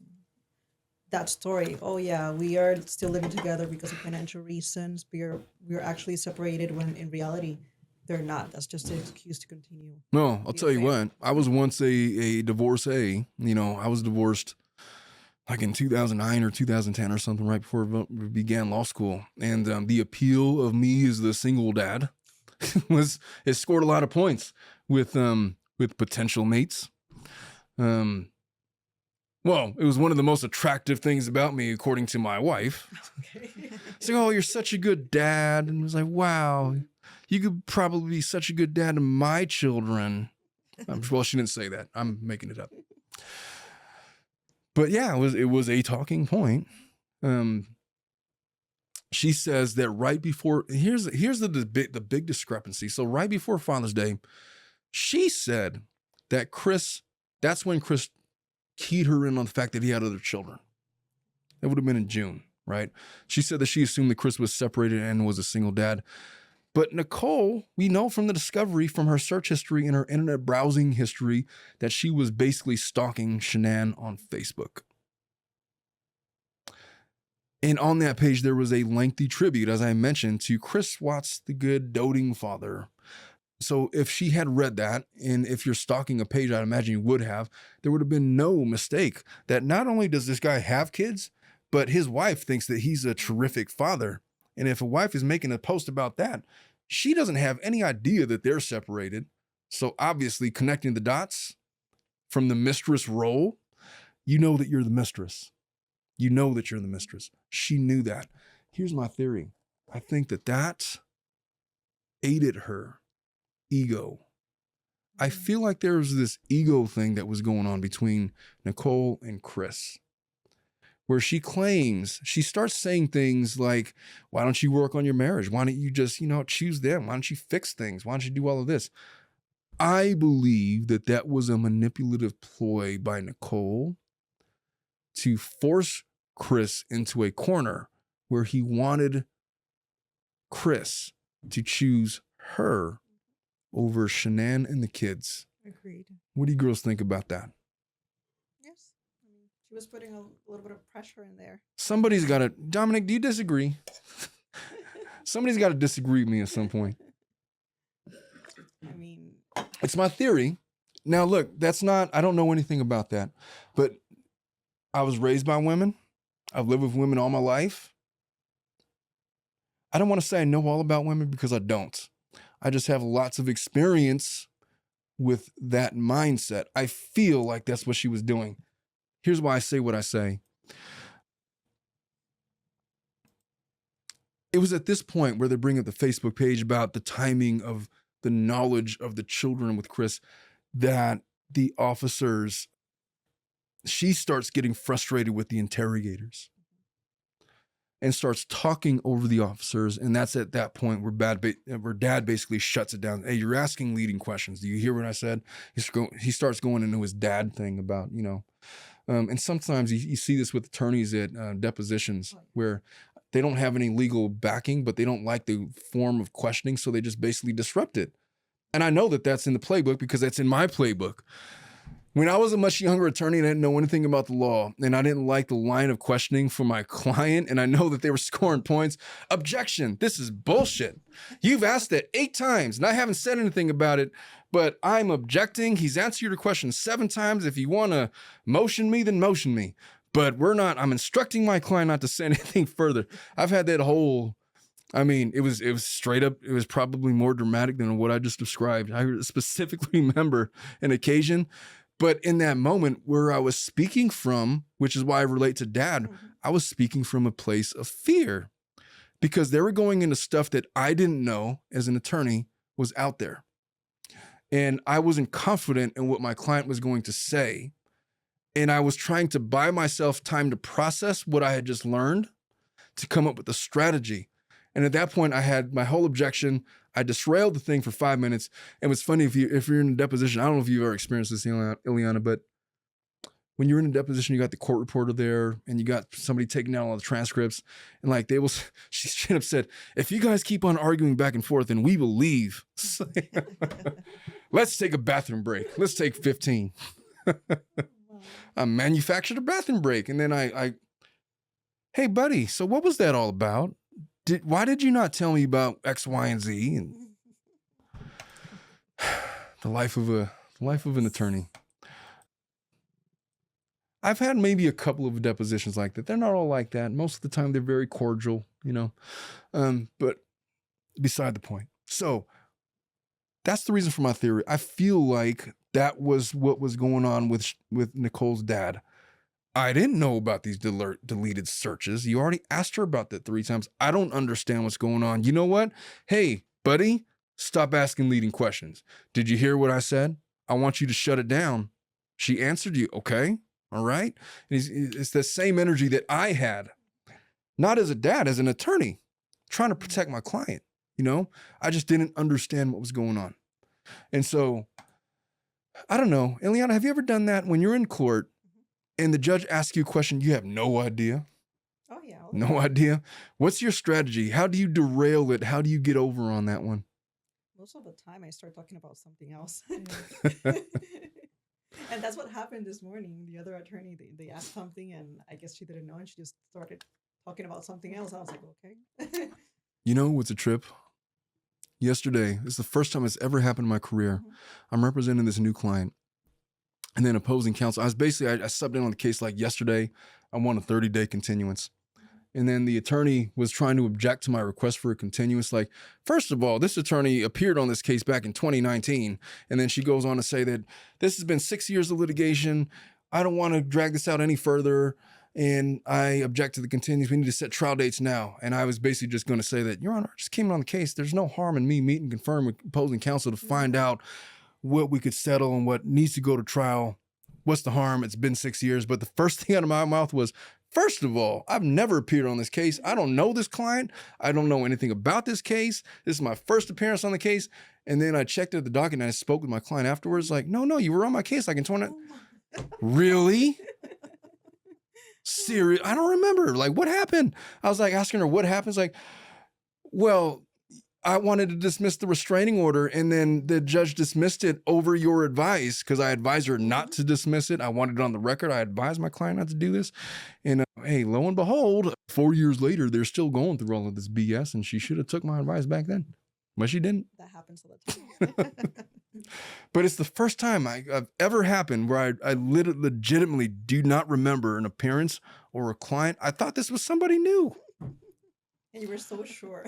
C: that story. Oh yeah, we are still living together because of financial reasons. We're actually separated, when in reality they're not. That's just an excuse to continue.
A: No, I'll tell you what. I was once a divorcee. You know, I was divorced like in 2009 or 2010 or something, right before we began law school. And the appeal of me as the single dad it scored a lot of points with potential mates. Well, it was one of the most attractive things about me, according to my wife.
C: Okay.
A: It's like, oh, you're such a good dad. And it was like, wow, you could probably be such a good dad to my children. Well, she didn't say that. I'm making it up. But yeah, it was a talking point. She says that right before, here's the big discrepancy. So right before Father's Day, she said that that's when Chris keyed her in on the fact that he had other children. That would have been in June, right? She said that she assumed that Chris was separated and was a single dad. But Nicole, we know from the discovery from her search history and her internet browsing history that she was basically stalking Shanann on Facebook. And on that page, there was a lengthy tribute, as I mentioned, to Chris Watts, the good doting father. So if she had read that, and if you're stalking a page, I'd imagine you would have, there would have been no mistake that not only does this guy have kids, but his wife thinks that he's a terrific father. And if a wife is making a post about that, she doesn't have any idea that they're separated. So obviously connecting the dots from the mistress role, you know that you're the mistress. You know that you're the mistress. She knew that. Here's my theory. I think that aided her ego. I feel like there was this ego thing that was going on between Nicole and Chris, where she claims, she starts saying things like, why don't you work on your marriage? Why don't you just, choose them? Why don't you fix things? Why don't you do all of this? I believe that was a manipulative ploy by Nicole to force Chris into a corner where he wanted Chris to choose her over Shanann and the kids.
C: Agreed.
A: What do you girls think about that?
C: Yes. She was putting a little bit of pressure in there.
A: Somebody's got to, Dominic, do you disagree? Somebody's got to disagree with me at some point. It's my theory. Now, look, I don't know anything about that, but I was raised by women. I've lived with women all my life. I don't want to say I know all about women because I don't. I just have lots of experience with that mindset. I feel like that's what she was doing. Here's why I say what I say. It was at this point where they bring up the Facebook page about the timing of the knowledge of the children with Chris that the officers, she starts getting frustrated with the interrogators and starts talking over the officers. And that's at that point where dad basically shuts it down. Hey, you're asking leading questions. Do you hear what I said? He starts going into his dad thing about, and sometimes you see this with attorneys at depositions where they don't have any legal backing, but they don't like the form of questioning. So they just basically disrupt it. And I know that that's in the playbook because that's in my playbook. When I was a much younger attorney and I didn't know anything about the law and I didn't like the line of questioning for my client and I know that they were scoring points, objection, this is bullshit. You've asked it 8 times and I haven't said anything about it, but I'm objecting. He's answered your question 7 times. If you want to motion me, then motion me. But I'm instructing my client not to say anything further. I've had that whole, it was straight up, it was probably more dramatic than what I just described. I specifically remember an occasion. But in that moment where I was speaking from, which is why I relate to dad, I was speaking from a place of fear because they were going into stuff that I didn't know as an attorney was out there. And I wasn't confident in what my client was going to say. And I was trying to buy myself time to process what I had just learned to come up with a strategy. And at that point, I had my whole objection. I disrailed the thing for 5 minutes. And it's funny if you're in a deposition, I don't know if you've ever experienced this, Ileana, but when you're in a deposition, you got the court reporter there and you got somebody taking down all the transcripts. And she straight up said, if you guys keep on arguing back and forth, then we will leave. Let's take a bathroom break. Let's take 15. I manufactured a bathroom break. And then hey, buddy, so what was that all about? Why did you not tell me about X, Y, and Z? And the life of an attorney. I've had maybe a couple of depositions like that. They're not all like that. Most of the time, they're very cordial, but beside the point. So that's the reason for my theory. I feel like that was what was going on with Nicole's dad. I didn't know about these deleted searches. You already asked her about that 3 times. I don't understand what's going on. You know what? Hey, buddy, stop asking leading questions. Did you hear what I said? I want you to shut it down. She answered you. Okay. All right. And it's the same energy that I had, not as a dad, as an attorney, trying to protect my client. I just didn't understand what was going on. And so, I don't know. Ileana, have you ever done that when you're in court and the judge asks you a question, you have no idea?
C: Oh yeah.
A: No idea. What's your strategy? How do you derail it? How do you get over on that one?
C: Most of the time, I start talking about something else. And that's what happened this morning. The other attorney, they asked something, and I guess she didn't know, and she just started talking about something else. I was like, okay.
A: You know what's a trip? Yesterday, this is the first time it's ever happened in my career. I'm representing this new client, and then opposing counsel. I subbed in on the case like yesterday. I won a 30-day continuance. And then the attorney was trying to object to my request for a continuance. Like, first of all, this attorney appeared on this case back in 2019. And then she goes on to say that this has been 6 years of litigation. I don't want to drag this out any further. And I object to the continuance. We need to set trial dates now. And I was basically just going to say that, Your Honor, I just came in on the case. There's no harm in me meeting and confirm with opposing counsel to find out what we could settle and what needs to go to trial. What's the harm? It's been 6 years. But the first thing out of my mouth was, first of all, I've never appeared on this case. I don't know this client. I don't know anything about this case. This is my first appearance on the case. And then I checked at the docket and I spoke with my client afterwards. Like, no, you were on my case like in 20. Really? Serious? I don't remember. Like, what happened? I was like asking her what happens. Like, well, I wanted to dismiss the restraining order, and then the judge dismissed it over your advice because I advised her not to dismiss it. I wanted it on the record. I advised my client not to do this. And hey, lo and behold, 4 years later, they're still going through all of this BS, and she should have took my advice back then, but she didn't.
C: That happens all the time.
A: But it's the first time I've ever happened where I legitimately do not remember an appearance or a client. I thought this was somebody new.
C: And you were so sure.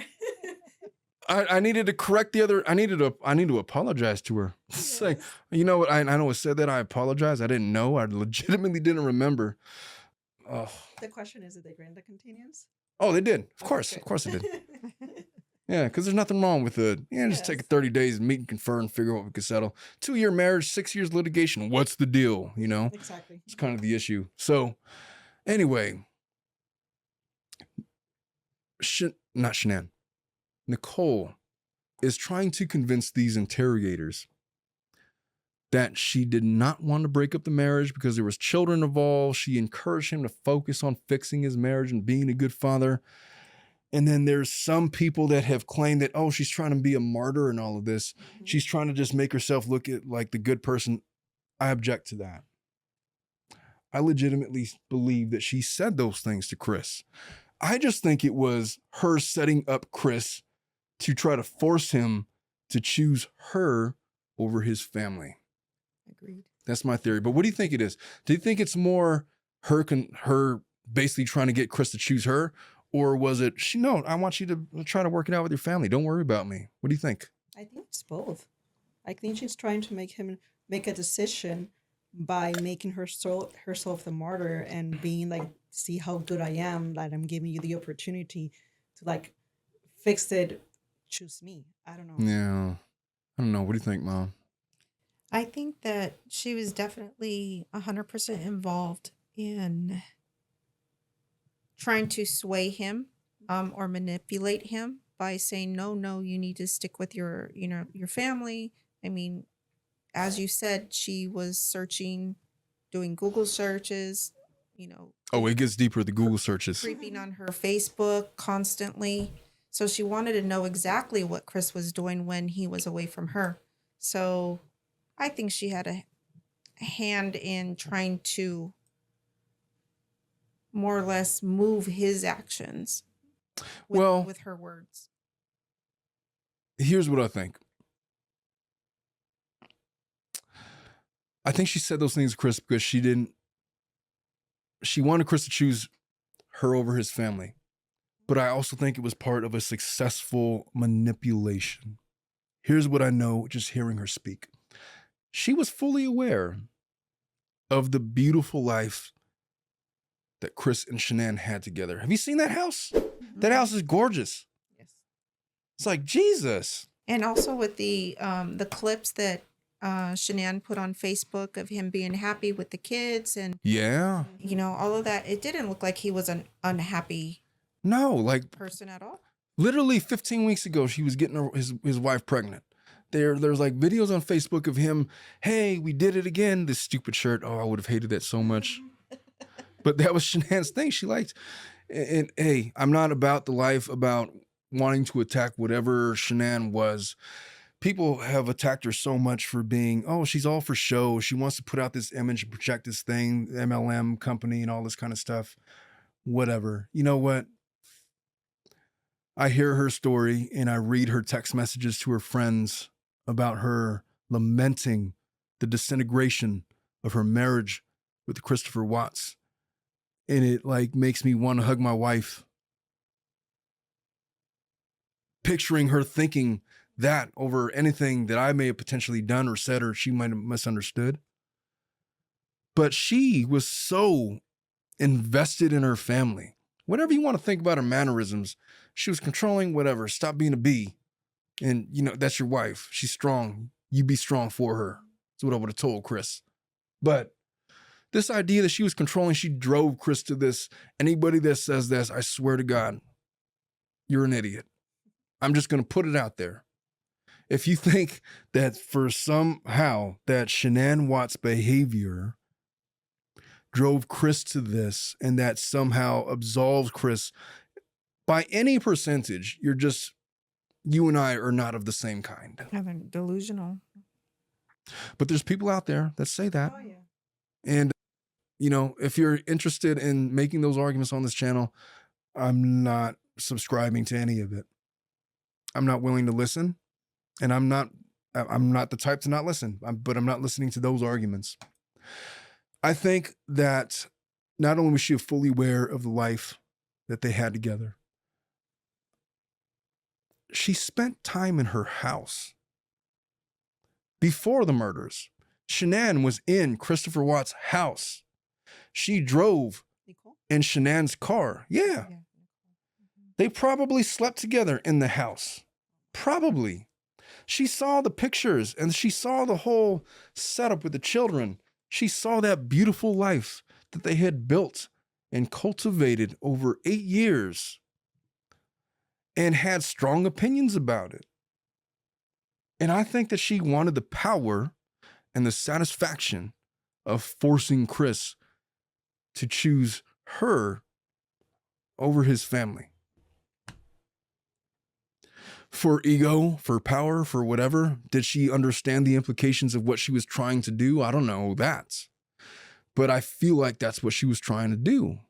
A: I needed to correct the other. I need to apologize to her. It's like, you know what? I know it said that. I apologize. I didn't know. I legitimately didn't remember. Oh.
C: The question is, did they grant the continuance?
A: Oh, they did. Of course they did. Yeah, because there's nothing wrong with it. Yeah, just take 30 days, meet and confer and figure out what we could settle. 2-year marriage, 6 years litigation. What's the deal? You know?
C: Exactly.
A: It's kind of the issue. So anyway, not Shanann. Nicole is trying to convince these interrogators that she did not want to break up the marriage because there was children involved. She encouraged him to focus on fixing his marriage and being a good father. And then there's some people that have claimed that, oh, she's trying to be a martyr and all of this. Mm-hmm. She's trying to just make herself look like the good person. I object to that. I legitimately believe that she said those things to Chris. I just think it was her setting up Chris to try to force him to choose her over his family.
C: Agreed.
A: That's my theory. But what do you think it is? Do you think it's more her basically trying to get Chris to choose her? Or was it, no, I want you to try to work it out with your family. Don't worry about me. What do you think?
C: I think it's both. I think she's trying to make him make a decision by making herself the martyr and being like, see how good I am, that I'm giving you the opportunity to like fix it. Choose me. I don't know.
A: Yeah. I don't know. What do you think, Mom?
D: I think that she was definitely 100% involved in trying to sway him or manipulate him by saying, no, you need to stick with your family. I mean, as you said, she was searching, doing Google searches,
A: Oh, it gets deeper, the Google searches.
D: Creeping on her Facebook constantly. So she wanted to know exactly what Chris was doing when he was away from her. So I think she had a hand in trying to more or less move his actions with her words.
A: Here's what I think. I think she said those things to Chris because she wanted Chris to choose her over his family. But I also think it was part of a successful manipulation. Here's what I know just hearing her speak. She was fully aware of the beautiful life that Chris and Shanann had together. Have you seen that house? Mm-hmm. That house is gorgeous.
D: Yes.
A: It's like Jesus.
D: And also with the clips that Shanann put on Facebook of him being happy with the kids and all of that, it didn't look like he was an unhappy person at all.
A: Literally 15 weeks ago, she was getting his wife pregnant. There's like videos on Facebook of him, hey, we did it again, this stupid shirt. Oh, I would have hated that so much. But that was Shanann's thing. She liked, And hey, I'm not about the life about wanting to attack whatever Shanann was. People have attacked her so much for being, oh, she's all for show. She wants to put out this image and project this thing, MLM company and all this kind of stuff. Whatever. You know what? I hear her story and I read her text messages to her friends about her lamenting the disintegration of her marriage with Christopher Watts. And it like makes me want to hug my wife. Picturing her thinking that over anything that I may have potentially done or said or she might have misunderstood. But she was so invested in her family. Whatever you want to think about her mannerisms, she was controlling whatever. Stop being a bee. And, you know, that's your wife. She's strong. You be strong for her. That's what I would have told Chris. But this idea that she was controlling, she drove Chris to this. Anybody that says this, I swear to God, you're an idiot. I'm just going to put it out there. If you think that for somehow that Shanann Watts' behavior drove Chris to this and that somehow absolves Chris by any percentage, you and I are not of the same kind.
F: Yeah, they're delusional.
A: But there's people out there that say that.
C: Oh, yeah.
A: And, you know, if you're interested in making those arguments on this channel, I'm not subscribing to any of it. I'm not willing to listen. And I'm not the type to not listen, but I'm not listening to those arguments. I think that not only was she fully aware of the life that they had together, she spent time in her house. Before the murders, Shanann was in Christopher Watts' house. She drove
C: Nicole?
A: in Shanann's car. Yeah. They probably slept together in the house. Probably. She saw the pictures and she saw the whole setup with the children. She saw that beautiful life that they had built and cultivated over 8 years and had strong opinions about it. And I think that she wanted the power and the satisfaction of forcing Chris to choose her over his family. For ego, for power, for whatever. Did she understand the implications of what she was trying to do? I don't know that. But I feel like that's what she was trying to do.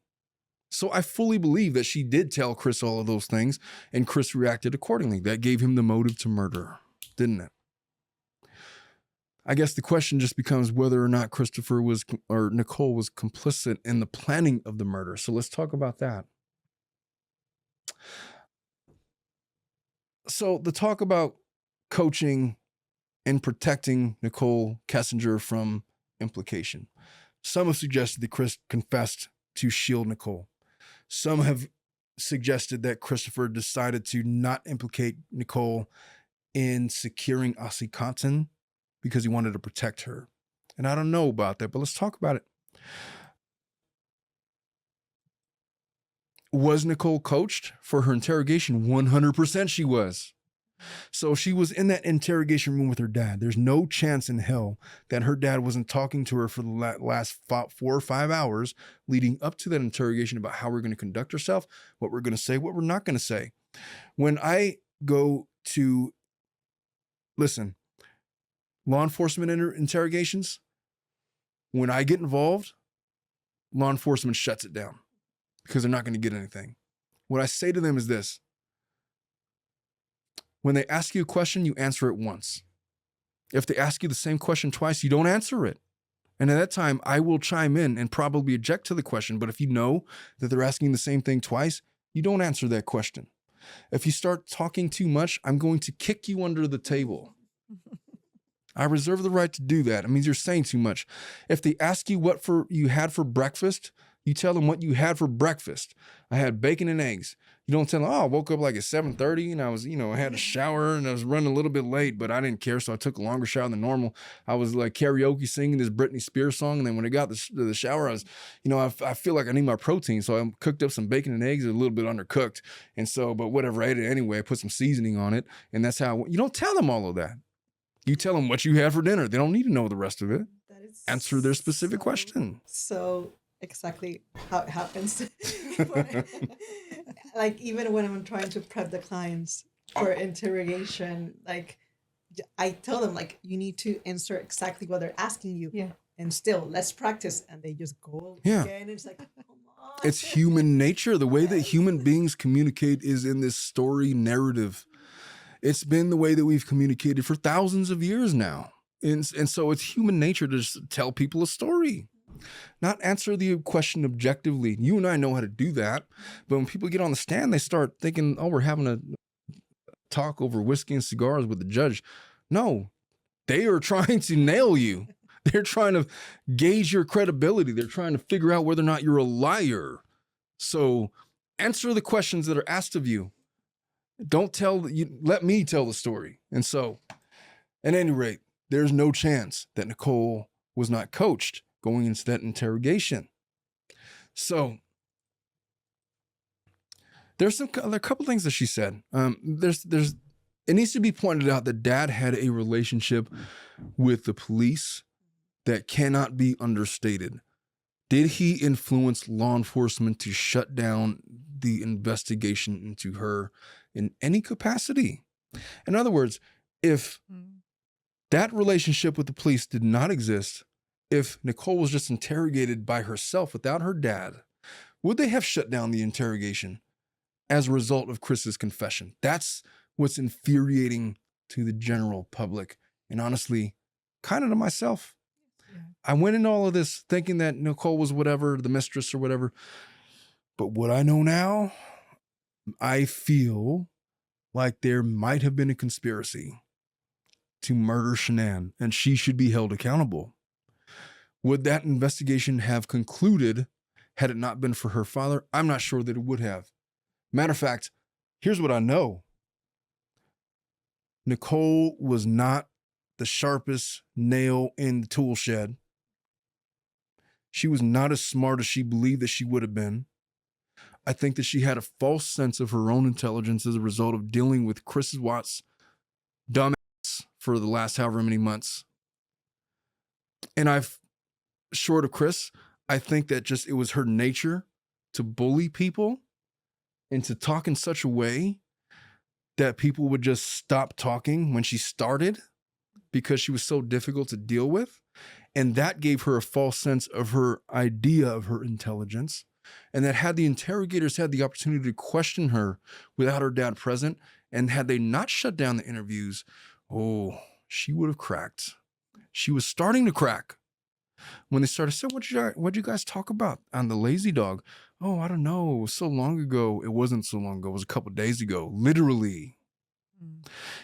A: So I fully believe that she did tell Chris all of those things and Chris reacted accordingly. That gave him the motive to murder, didn't it? I guess the question just becomes whether or not Nicole was complicit in the planning of the murder. So let's talk about that. So the talk about coaching and protecting Nicole Kessinger from implication. Some have suggested that Chris confessed to shield Nicole. Some have suggested that Christopher decided to not implicate Nicole in securing OxyContin because he wanted to protect her. And I don't know about that, but let's talk about it. Was Nicole coached for her interrogation? 100% she was. So she was in that interrogation room with her dad. There's no chance in hell that her dad wasn't talking to her for the last 4 or 5 hours leading up to that interrogation about how we're going to conduct ourselves, what we're going to say, what we're not going to say. When I go to, listen, law enforcement interrogations, when I get involved, law enforcement shuts it down because they're not going to get anything. What I say to them is this. When they ask you a question, you answer it once. If they ask you the same question twice, you don't answer it. And at that time, I will chime in and probably object to the question. But if you know that they're asking the same thing twice, you don't answer that question. If you start talking too much, I'm going to kick you under the table. I reserve the right to do that. It means you're saying too much. If they ask you what you had for breakfast, you tell them what you had for breakfast. I had bacon and eggs. You don't tell them, oh, I woke up like at 7:30 and I was, I had a shower and I was running a little bit late, but I didn't care. So I took a longer shower than normal. I was like karaoke singing this Britney Spears song. And then when I got to the shower, I was, I feel like I need my protein. So I cooked up some bacon and eggs, a little bit undercooked. And so, but whatever, I ate it anyway. I put some seasoning on it. And that's how, you don't tell them all of that. You tell them what you had for dinner. They don't need to know the rest of it.
C: That is
A: Answer their specific question.
C: So exactly how it happens. Like even when I'm trying to prep the clients for interrogation, like I tell them like you need to answer exactly what they're asking you.
D: Yeah.
C: And still, let's practice. And they just go
A: Yeah.
C: again. It's like, come on.
A: It's human nature. The way that human beings communicate is in this story narrative. It's been the way that we've communicated for thousands of years now. And so it's human nature to just tell people a story, not answer the question objectively. You and I know how to do that. But when people get on the stand, they start thinking, oh, we're having a talk over whiskey and cigars with the judge. No, they are trying to nail you. They're trying to gauge your credibility. They're trying to figure out whether or not you're a liar. So answer the questions that are asked of you. Let me tell the story. And so, at any rate, there's no chance that Nicole was not coached going into that interrogation. So there are a couple things that she said. It needs to be pointed out that Dad had a relationship with the police that cannot be understated. Did he influence law enforcement to shut down the investigation into her in any capacity? In other words, if that relationship with the police did not exist, if Nicole was just interrogated by herself without her dad, would they have shut down the interrogation as a result of Chris's confession? That's what's infuriating to the general public, and honestly, kind of to myself. I went into all of this thinking that Nicole was whatever, the mistress or whatever. But what I know now, I feel like there might have been a conspiracy to murder Shanann, and she should be held accountable. Would that investigation have concluded had it not been for her father? I'm not sure that it would have. Matter of fact, here's what I know. Nicole was not the sharpest nail in the tool shed. She was not as smart as she believed that she would have been. I think that she had a false sense of her own intelligence as a result of dealing with Chris Watts' dumbass for the last however many months. And short of Chris, I think that just it was her nature to bully people and to talk in such a way that people would just stop talking when she started because she was so difficult to deal with. And that gave her a false sense of her idea of her intelligence. And that had the interrogators had the opportunity to question her without her dad present, and had they not shut down the interviews, she would have cracked. She was starting to crack. When they started saying, what'd you guys talk about on the lazy dog? Oh, I don't know. It was so long ago. It wasn't so long ago. It was a couple days ago, literally.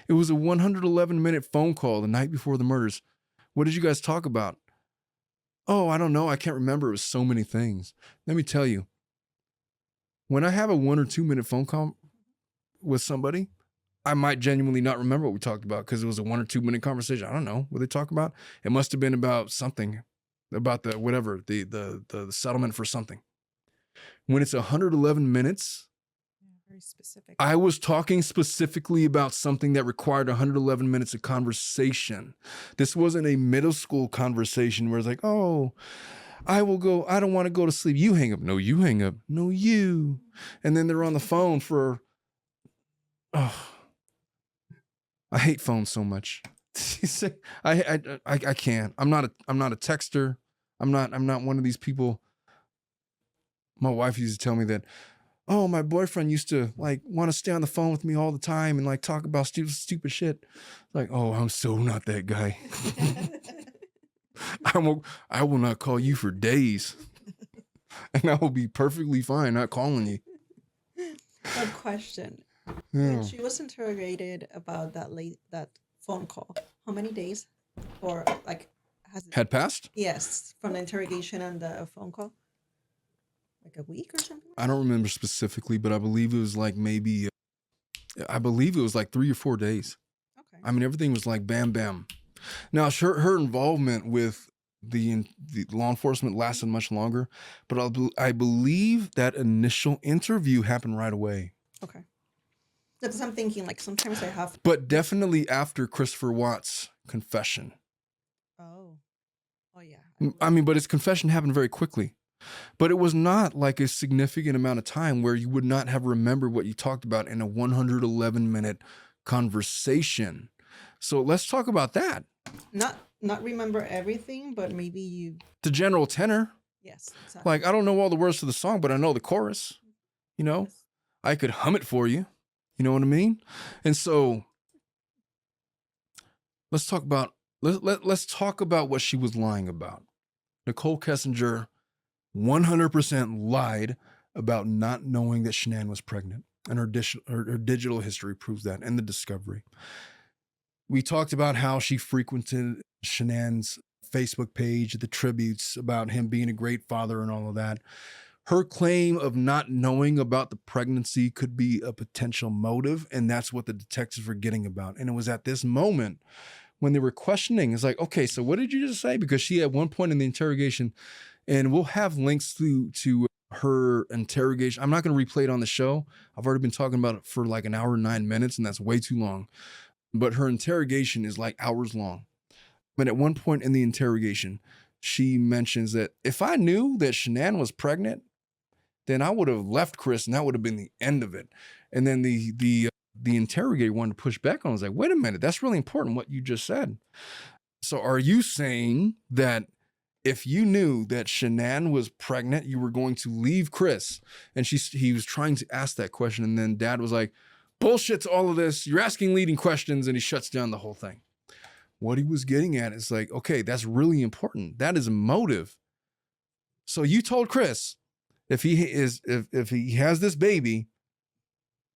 A: It was a 111-minute phone call the night before the murders. What did you guys talk about? Oh, I don't know. I can't remember. It was so many things. Let me tell you, when I have a 1 or 2 minute phone call with somebody, I might genuinely not remember what we talked about because it was a 1 or 2 minute conversation. I don't know what they talk about. It must have been about something, about the whatever, the settlement for something. When it's 111 minutes,
D: Very specific.
A: I was talking specifically about something that required 111 minutes of conversation. This wasn't a middle school conversation where it's like, oh, I don't want to go to sleep. You hang up. No, you hang up. No, you. And then they're on the phone for, I hate phones so much. I can't. I'm not a texter. I'm not one of these people. My wife used to tell me that, oh, my boyfriend used to like want to stay on the phone with me all the time and like talk about stupid shit. Like, oh, I'm so not that guy. I will not call you for days. And I will be perfectly fine not calling you.
C: Good question.
A: Yeah.
C: When she was interrogated about that phone call, how many days? Or like has it
A: Had passed?
C: Yes, from the interrogation and the phone call? Like a week or something?
A: I don't remember specifically, but I believe it was like maybe, 3 or 4 days.
C: Okay.
A: I mean, everything was like bam, bam. Now, her involvement with the law enforcement lasted much longer, but I believe that initial interview happened right away.
C: Okay. Because I'm thinking like sometimes I have.
A: But definitely after Christopher Watts' confession.
C: Oh yeah.
A: I mean, but his confession happened very quickly. But it was not like a significant amount of time where you would not have remembered what you talked about in a 111-minute conversation. So let's talk about that.
C: Not remember everything, but maybe you.
A: The general tenor.
C: Yes, exactly.
A: Like, I don't know all the words to the song, but I know the chorus. You know,
C: Yes.
A: I could hum it for you. You know what I mean? And so let's talk about what she was lying about. Nicole Kessinger 100% lied about not knowing that Shanann was pregnant, and her digital history proves that, and the discovery. We talked about how she frequented Shanann's Facebook page, the tributes about him being a great father and all of that. Her claim of not knowing about the pregnancy could be a potential motive, and that's what the detectives were getting about. And it was at this moment when they were questioning, it's like, okay, so what did you just say? Because she at one point in the interrogation, and we'll have links to her interrogation. I'm not going to replay it on the show. I've already been talking about it for like an hour and 9 minutes, and that's way too long. But her interrogation is like hours long. But at one point in the interrogation, she mentions that if I knew that Shanann was pregnant, then I would have left Chris, and that would have been the end of it. And then the interrogator wanted to push back on. I was like, wait a minute, that's really important what you just said. So are you saying that if you knew that Shanann was pregnant, you were going to leave Chris? And he was trying to ask that question, and then Dad was like, bullshit to all of this. You're asking leading questions, and he shuts down the whole thing. What he was getting at is like, okay, that's really important. That is a motive. So you told Chris, if he has this baby,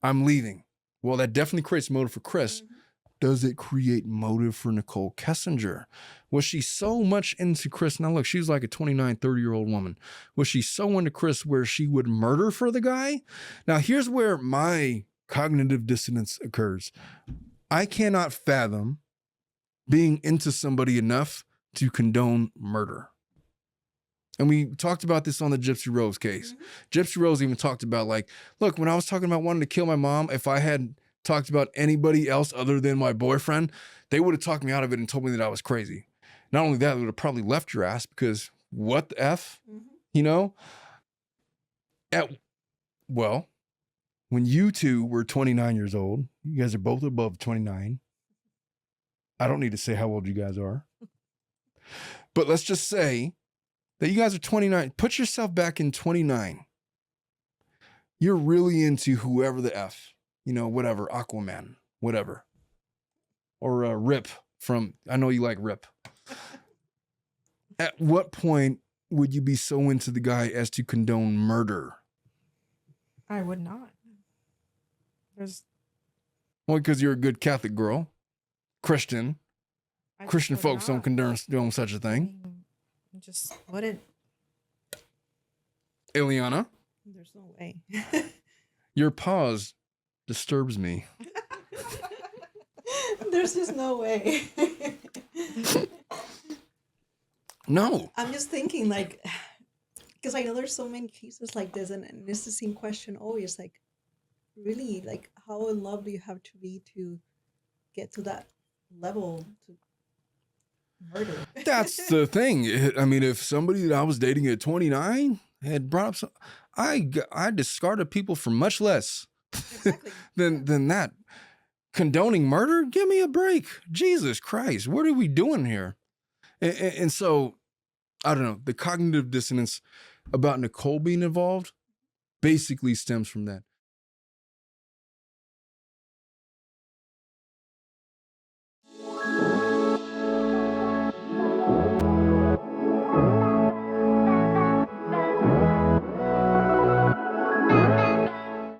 A: I'm leaving. Well, that definitely creates motive for Chris.
C: Mm-hmm.
A: Does it create motive for Nicole Kessinger? Was she so much into Chris? Now look, she's like a 29, 30-year-old woman. Was she so into Chris where she would murder for the guy? Now here's where my cognitive dissonance occurs. I cannot fathom being into somebody enough to condone murder. And we talked about this on the Gypsy Rose case.
C: Mm-hmm.
A: Gypsy Rose even talked about, like, look, when I was talking about wanting to kill my mom, if I had talked about anybody else other than my boyfriend, they would have talked me out of it and told me that I was crazy. Not only that, they would have probably left your ass, because what the F,
C: Mm-hmm.
A: you know? Well, when you two were 29 years old, you guys are both above 29. I don't need to say how old you guys are. But let's just say that you guys are 29. Put yourself back in 29. You're really into whoever the F, you know, whatever, Aquaman, whatever. Or Rip from, I know you like Rip. At what point would you be so into the guy as to condone murder?
D: I would not.
A: Well, because you're a good Catholic girl. Christian. Christian folks don't condone such a thing.
D: Just wouldn't.
A: Ileana,
C: There's no way.
A: your pause disturbs me.
C: There's just no way.
A: No.
C: I'm just thinking, like, because I know there's so many cases like this, and it's the same question always, like, really, like, how in love do you have to be to get to that level to murder?
A: That's the thing. I mean, if somebody that I was dating at 29 had brought up some, I discarded people for much less
C: Exactly.
A: than that. Condoning murder? Give me a break. Jesus Christ. What are we doing here? And so, I don't know, the cognitive dissonance about Nicole being involved basically stems from that.